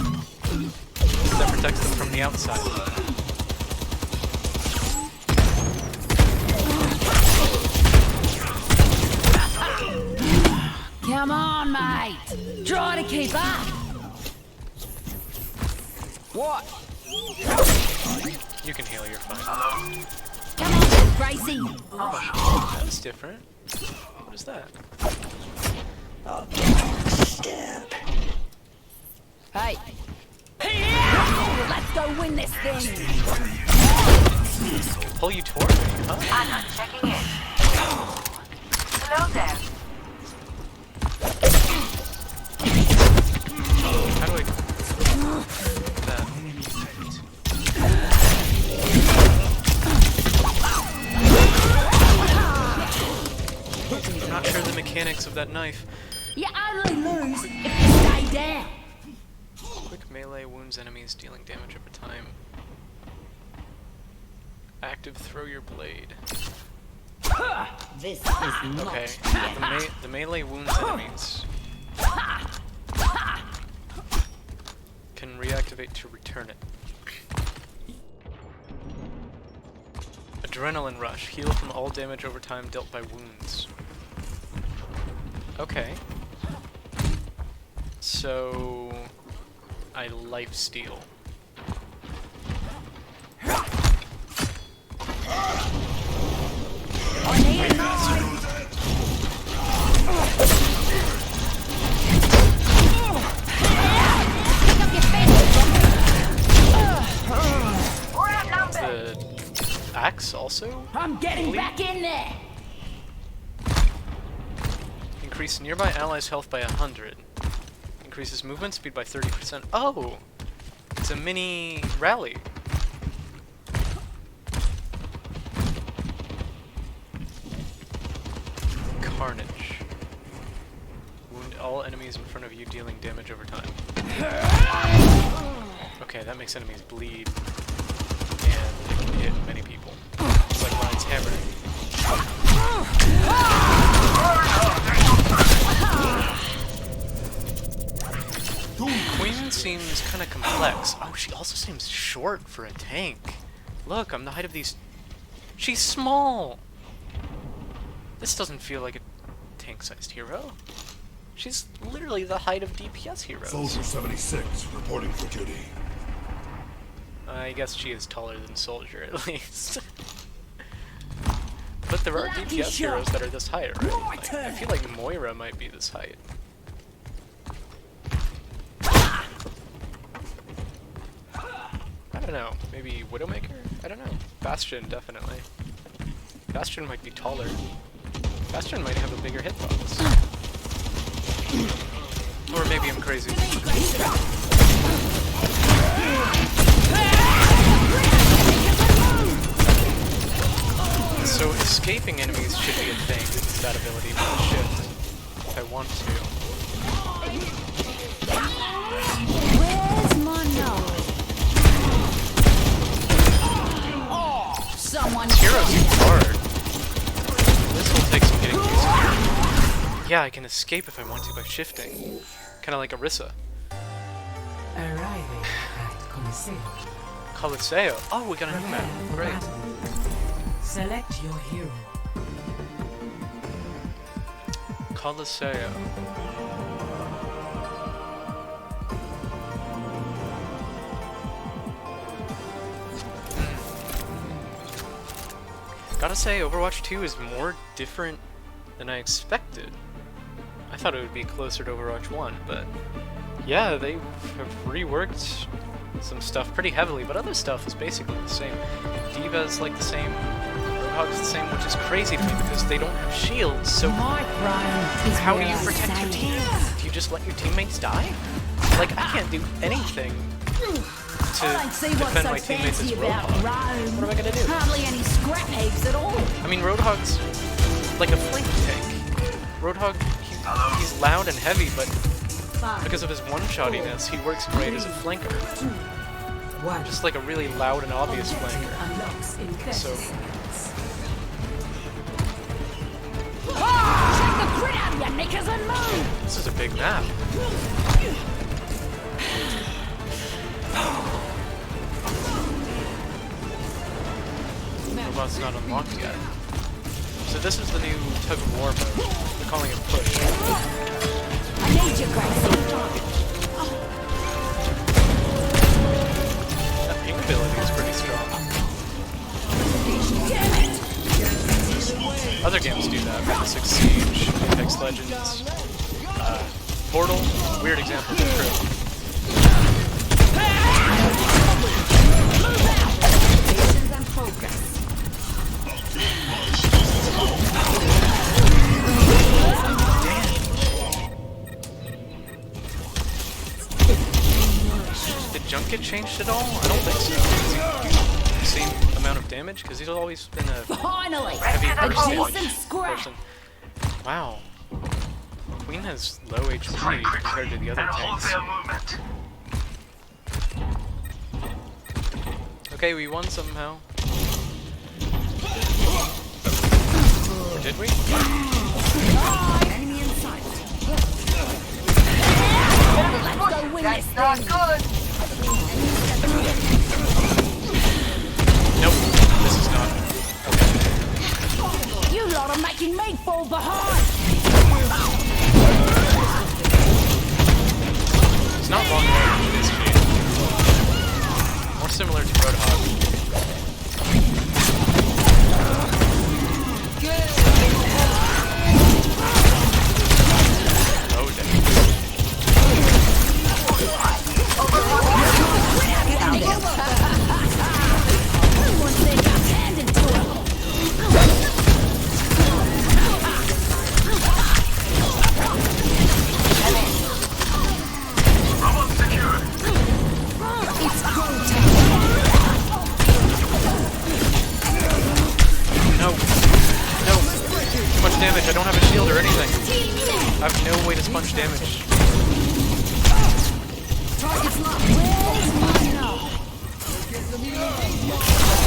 that protects them from the outside. Come on, mate! Try to keep up! What? You can heal, you're fine. Come on, Gracie! That was different. What is that? Hey! Let's go win this thing! Pull you toward me, huh? Hello there. How do I... that? I'm not sure the mechanics of that knife. You only lose if you stay down. Quick melee wounds enemies, dealing damage over time. Active throw your blade. This is not Okay, the melee wounds enemies. Can reactivate to return it. Adrenaline rush. Heal from all damage over time dealt by wounds. Okay. So... I lifesteal. The axe also? I'm getting back in there. Increase nearby allies' health by 100. Increases movement speed by 30%. Oh! It's a mini rally. Carnage. Wound all enemies in front of you, dealing damage over time. Okay, that makes enemies bleed. And it can hit many people. It's like when it's hammering. Queen seems kind of complex. Oh, she also seems short for a tank. Look, I'm the height of these... She's small! This doesn't feel like a tank-sized hero. She's literally the height of DPS heroes. Soldier 76, reporting for duty. I guess she is taller than Soldier, at least. But there are DPS heroes that are this height, right? Like, I feel like Moira might be this height. I don't know. Maybe Widowmaker? I don't know. Bastion, definitely. Bastion might be taller. Bastion might have a bigger hitbox. Or maybe I'm crazy. So escaping enemies should be a thing. It's that ability to shift if I want to. Where's my nose? Oh, someone. Hero seems hard. This will take some getting used to. Yeah, I can escape if I want to by shifting. Kind of like Orisa. Arriving at Coliseo. Coliseo. Oh, we got a new map. Great. Select your hero. Coliseo. Gotta say, Overwatch 2 is more different than I expected. I thought it would be closer to Overwatch 1, but yeah, they have reworked some stuff pretty heavily, but other stuff is basically the same. D.Va's like the same, Roadhog's the same, which is crazy to me because they don't have shields, so how do you protect your team? Do you just let your teammates die? Like, I can't do anything to defend my teammates as Roadhog. What am I gonna do? Hardly any scrap heaps at all. I mean, Roadhog's like a flank tank. Roadhog, he's loud and heavy, but because of his one-shottiness, he works great as a flanker. Just like a really loud and obvious flanker. So... Shake the grit out of your knickers and move! This is a big map. Robot's not unlocked yet. So this is the new tug of war mode. They're calling it push. I need you, Gracie. That ping ability is pretty strong. Damn it! Other games do that. Rainbow Six Siege, Apex Legends, Portal. Weird example, but true. it get changed at all? I don't think so. Same amount of damage? Because he's always been a Finally, heavy a burst decent scrap. person. Wow. Queen has low HP compared to the other tanks. Okay, we won somehow. Or did we? Enemy in sight. Let's go win this thing. Nope, this is not. Okay. You lot are making me fall behind. It's not long range, this game. More similar to Roadhog. Oh, damn. No. No. Too much damage. I don't have a shield or anything. I have no way to sponge damage.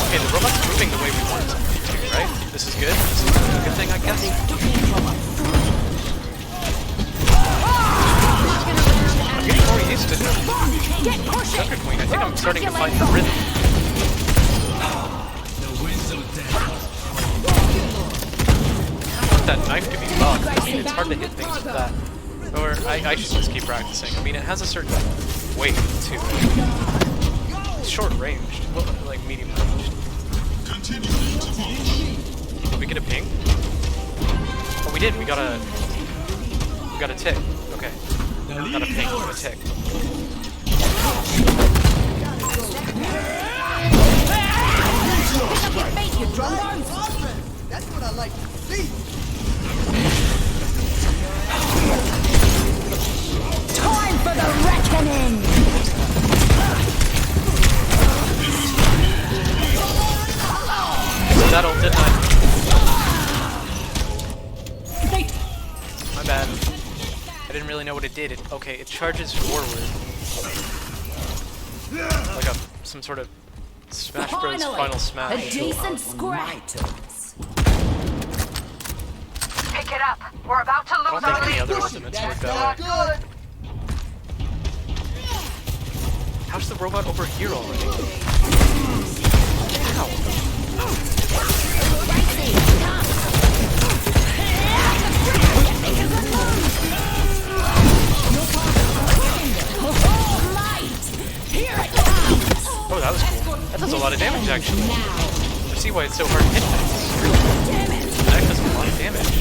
Okay, the robot's moving the way we want it to, right? This is good. This is a good thing, I guess. I'm getting more used to Sucker Queen. I think I'm starting to find the rhythm. That knife to be bugged. I mean, it's hard to hit things with that. Or I should just keep practicing. I mean, it has a certain weight to it. It's short ranged, well, like medium ranged. Did we get a ping? Oh, we did. We got a tick. Okay, not a ping, but a tick. That's what I like to see. Time for the reckoning. That ult, didn't I? My bad. I didn't really know what it did. Okay, it charges forward. Like some sort of Smash Bros. Final Smash. A decent scrap. Pick it up. We're about to I don't lose think our any lead. other ultimates work that way. Good. How's the robot over here already? Ow. Oh, that was cool. That does a lot of damage, actually. I see why it's so hard to hit things. That does a lot of damage.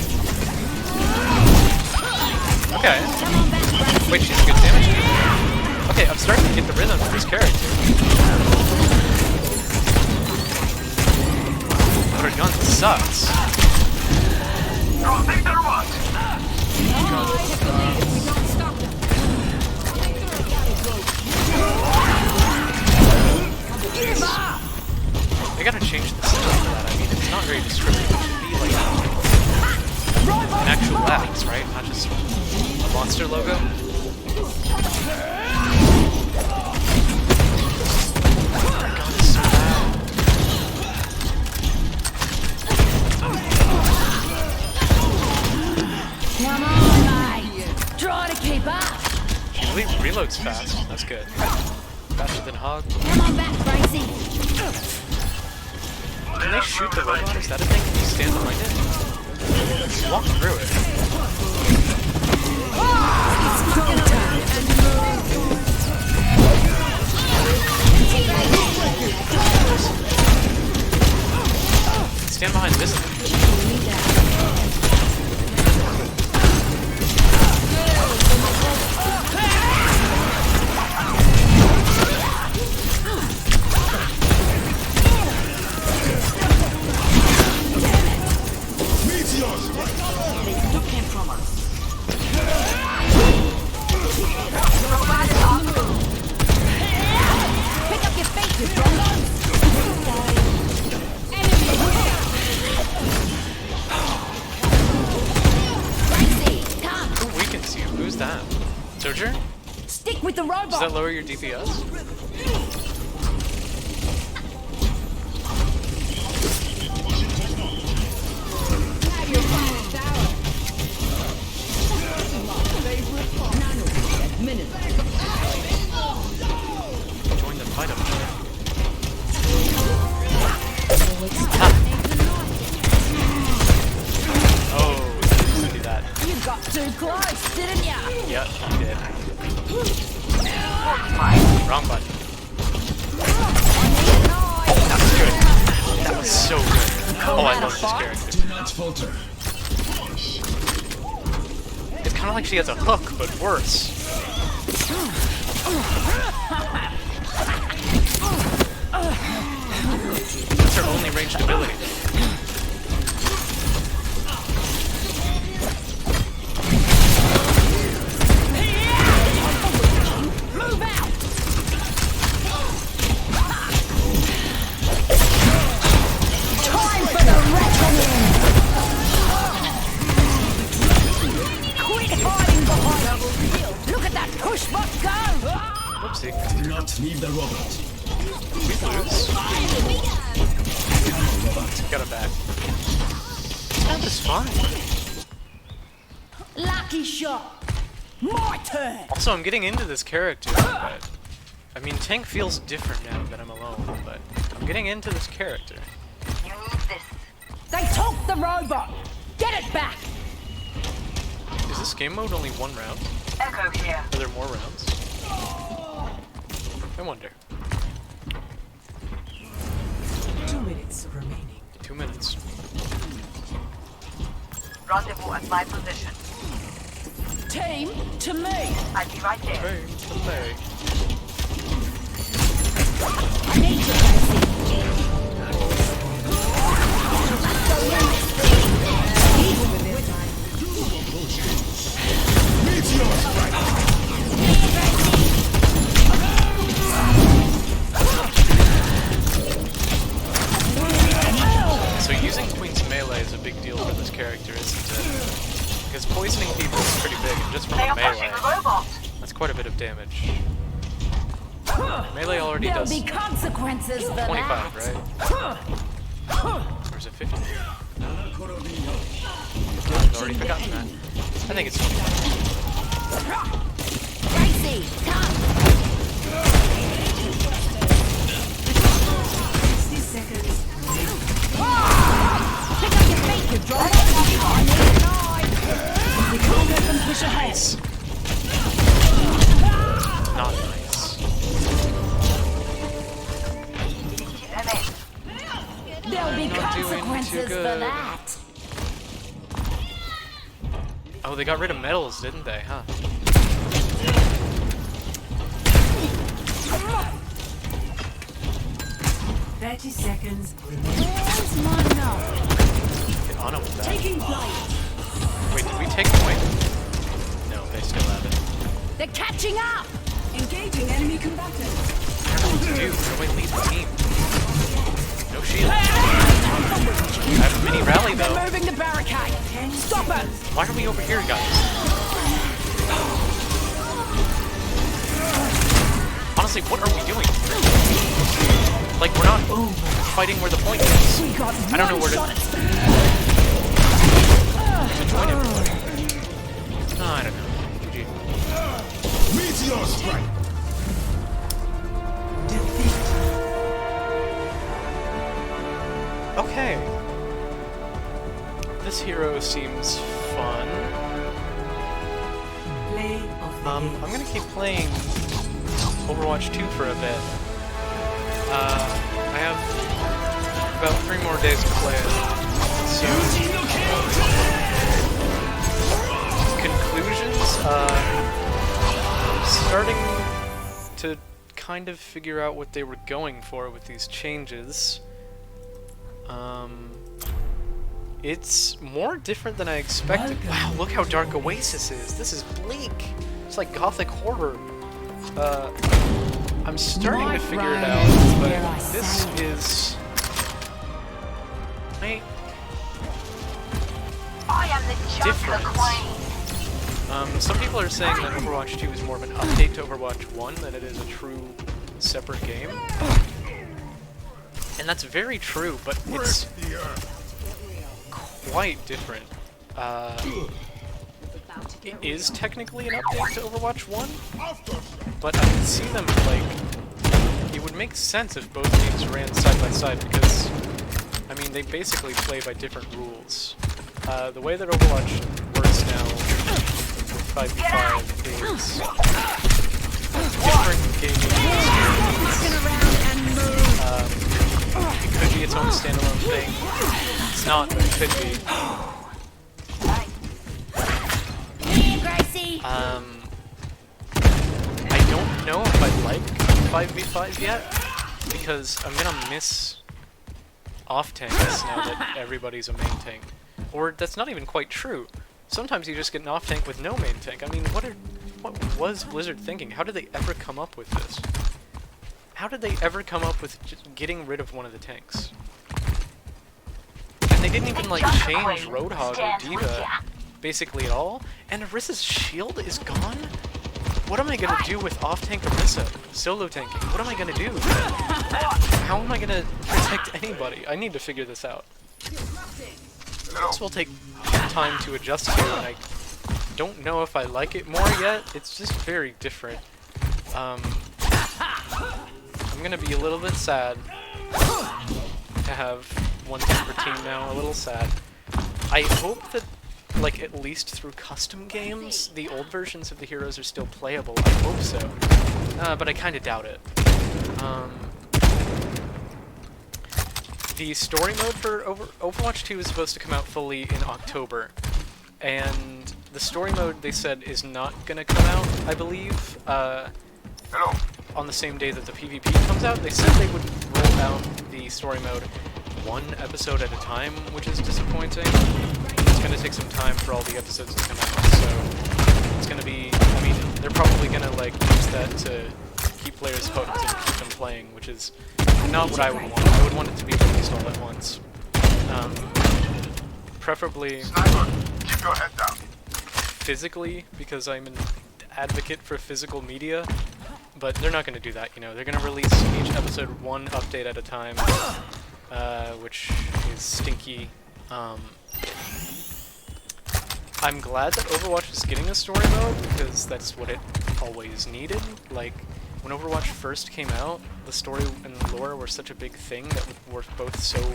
Okay. Wait, she's a good damage dealer. Okay, I'm starting to get the rhythm of this character. But her gun sucks. They gotta change the system for that. I mean, it's not very descriptive. It should be like an actual axe, right? Not just a monster logo. Oh, God, it's so bad. Come on, mate. Try to keep up. She reloads fast. That's good. Faster than Hog. Come on back, Gracie. Can they shoot the robot? Is that a thing? Can you stand behind it? Walk through it. Stand behind this thing. with the robot. Does that lower your DPS? Join the fight up there. Oh, I do that. You got too close, didn't ya? Yep, you did. Wrong button. That was good. That was so good. Oh, I love this character. Do not falter. It's kind of like she has a hook, but worse. That's her only ranged ability. Move out. Time for the reckoning. Quit hiding behind us. Look at that push bot go. Whoopsie. Do not leave the robot. We lose. Got it back. That was fine. Lucky shot. My turn. Also, I'm getting into this character, but I mean, tank feels different now that I'm alone, but I'm getting into this character. You need this. They took the robot. Get it back. Is this game mode only one round? Echo here. Are there more rounds? I wonder. 2 minutes remaining. 2 minutes. Rendezvous at my position. Team to me. I'll be right there. Hey, play. I need you, Casey. So using Tween's melee is a big deal for this character, isn't it? Because poisoning people is pretty big, and just from They a are pushing melee, the robot. that's quite a bit of damage. Melee already There'll does be consequences for 25, that. right? Or is it 50? I've already forgotten that. I think it's 25. Casey, come. 60 seconds. Pick up your feet, you drop. I need a knife. We can't let them push ahead. Not nice. There'll be Not doing too consequences for good. that. Oh, they got rid of medals, didn't they, huh? Seconds remaining. Where's my knife? Get on him with that. Taking flight. Wait, did we take point? No, they still have it. They're catching up. Engaging enemy combatants. I don't know what to do. How do I lead the team? No shield. I have a mini rally though. They're moving the barricade. Stop it. Why are we over here, guys? Honestly, what are we doing? Like, we're not fighting where the point is. We got I don't know where to join everybody. No, I don't know. GG. Meteor strike. Okay. This hero seems fun. Play of the I'm gonna keep playing Overwatch 2 for a bit. I have about 3 more days to play it. So, conclusions, starting to kind of figure out what they were going for with these changes. It's more different than I expected. Wow, look how dark Oasis is. This is bleak. It's like gothic horror. I'm starting to figure it out, but this is... I am the Jungle different. Queen. Some people are saying that Overwatch 2 is more of an update to Overwatch 1 than it is a true separate game. And that's very true, but it's quite different. It is technically an update to Overwatch 1, but I can see them, like, it would make sense if both games ran side by side because, I mean, they basically play by different rules. The way that Overwatch works now with 5v5 is different gaming experiences. It could be its own standalone thing. It's not, but it could be. I don't know if I like 5v5 yet, because I'm gonna miss off-tanks now that everybody's a main tank. Or that's not even quite true. Sometimes you just get an off-tank with no main tank. I mean, what was Blizzard thinking? How did they ever come up with this? How did they ever come up with just getting rid of one of the tanks? And they didn't even, like, change Roadhog or D.Va basically at all, and Orissa's shield is gone? What am I gonna do with off-tank Orissa? Solo tanking? What am I gonna do? How am I gonna protect anybody? I need to figure this out. This will take time to adjust to, and I don't know if I like it more yet. It's just very different. I'm gonna be a little bit sad to have one tank per team now, a little sad. I hope that, like, at least through custom games, the old versions of the heroes are still playable. I hope so. But I kinda doubt it. The story mode for Overwatch 2 is supposed to come out fully in October. And the story mode, they said, is not gonna come out, I believe, on the same day that the PvP comes out. They said they would roll out the story mode one episode at a time, which is disappointing. It's gonna take some time for all the episodes to come out, so it's gonna be, I mean, they're probably gonna, like, use that to keep players hooked and keep them playing, which is not what I would want. I would want it to be released all at once. Preferably Keep your head down. physically, because I'm an advocate for physical media, but they're not going to do that, you know. They're going to release each episode one update at a time, which is stinky. I'm glad that Overwatch is getting a story mode, because that's what it always needed. Like, when Overwatch first came out, the story and the lore were such a big thing that were both so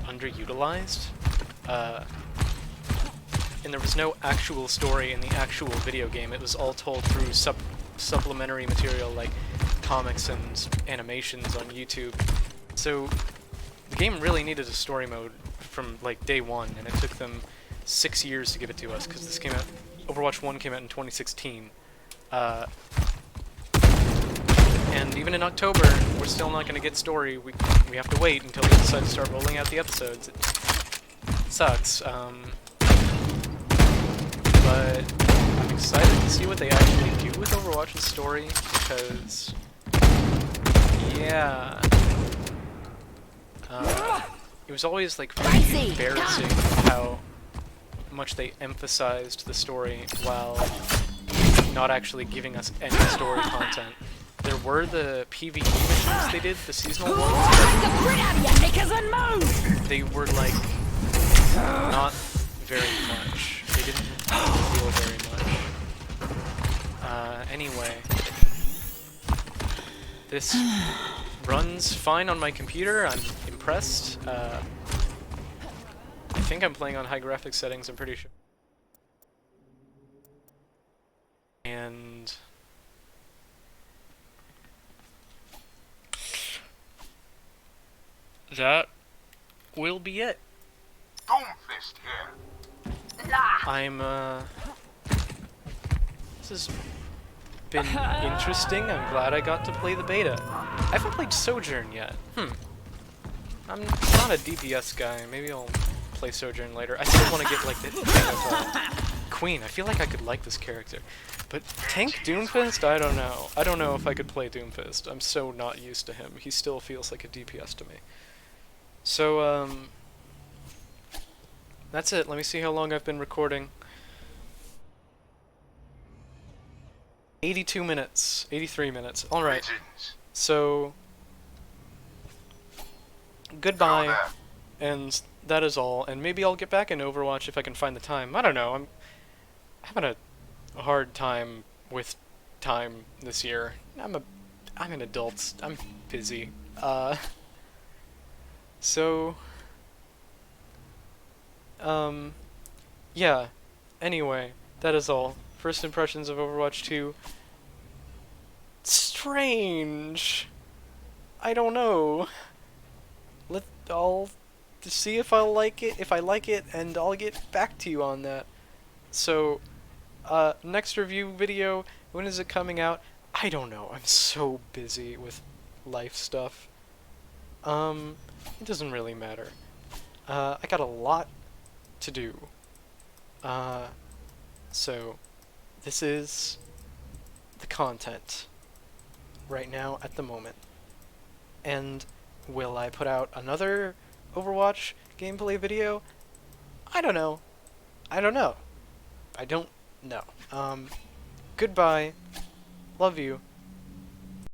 underutilized. And there was no actual story in the actual video game. It was all told through supplementary material like comics and animations on YouTube. So the game really needed a story mode from, like, day one, and it took them 6 years to give it to us, because this came out, Overwatch 1 came out in 2016. And even in October, we're still not going to get story. We have to wait until they decide to start rolling out the episodes. It sucks. But I'm excited to see what they actually do with Overwatch's story, because, yeah, it was always, like, pretty embarrassing how much they emphasized the story while not actually giving us any story content. There were the PvE missions they did, the seasonal ones. They were, like, not very much. They didn't feel very much. Anyway. This runs fine on my computer. I'm impressed. I think I'm playing on high graphics settings, I'm pretty sure. And that will be it. Doomfist here. I'm, this has been interesting. I'm glad I got to play the beta. I haven't played Sojourn yet. I'm not a DPS guy. Maybe I'll play Sojourn later. I still want to get, like, the thing of Queen. I feel like I could like this character. But tank Doomfist? I don't know. I don't know if I could play Doomfist. I'm so not used to him. He still feels like a DPS to me. So, that's it. Let me see how long I've been recording. 82 minutes. 83 minutes. Alright. So, goodbye. And that is all. And maybe I'll get back in Overwatch if I can find the time. I don't know. I'm having a hard time with time this year. I'm an adult. I'm busy. So, yeah. Anyway, that is all. First impressions of Overwatch 2. Strange. I don't know. I'll see if I like it. If I like it, and I'll get back to you on that. So, next review video, when is it coming out? I don't know. I'm so busy with life stuff. It doesn't really matter. I got a lot to do. So, this is the content right now at the moment. And will I put out another Overwatch gameplay video? I don't know. I don't know. I don't know. Goodbye. Love you.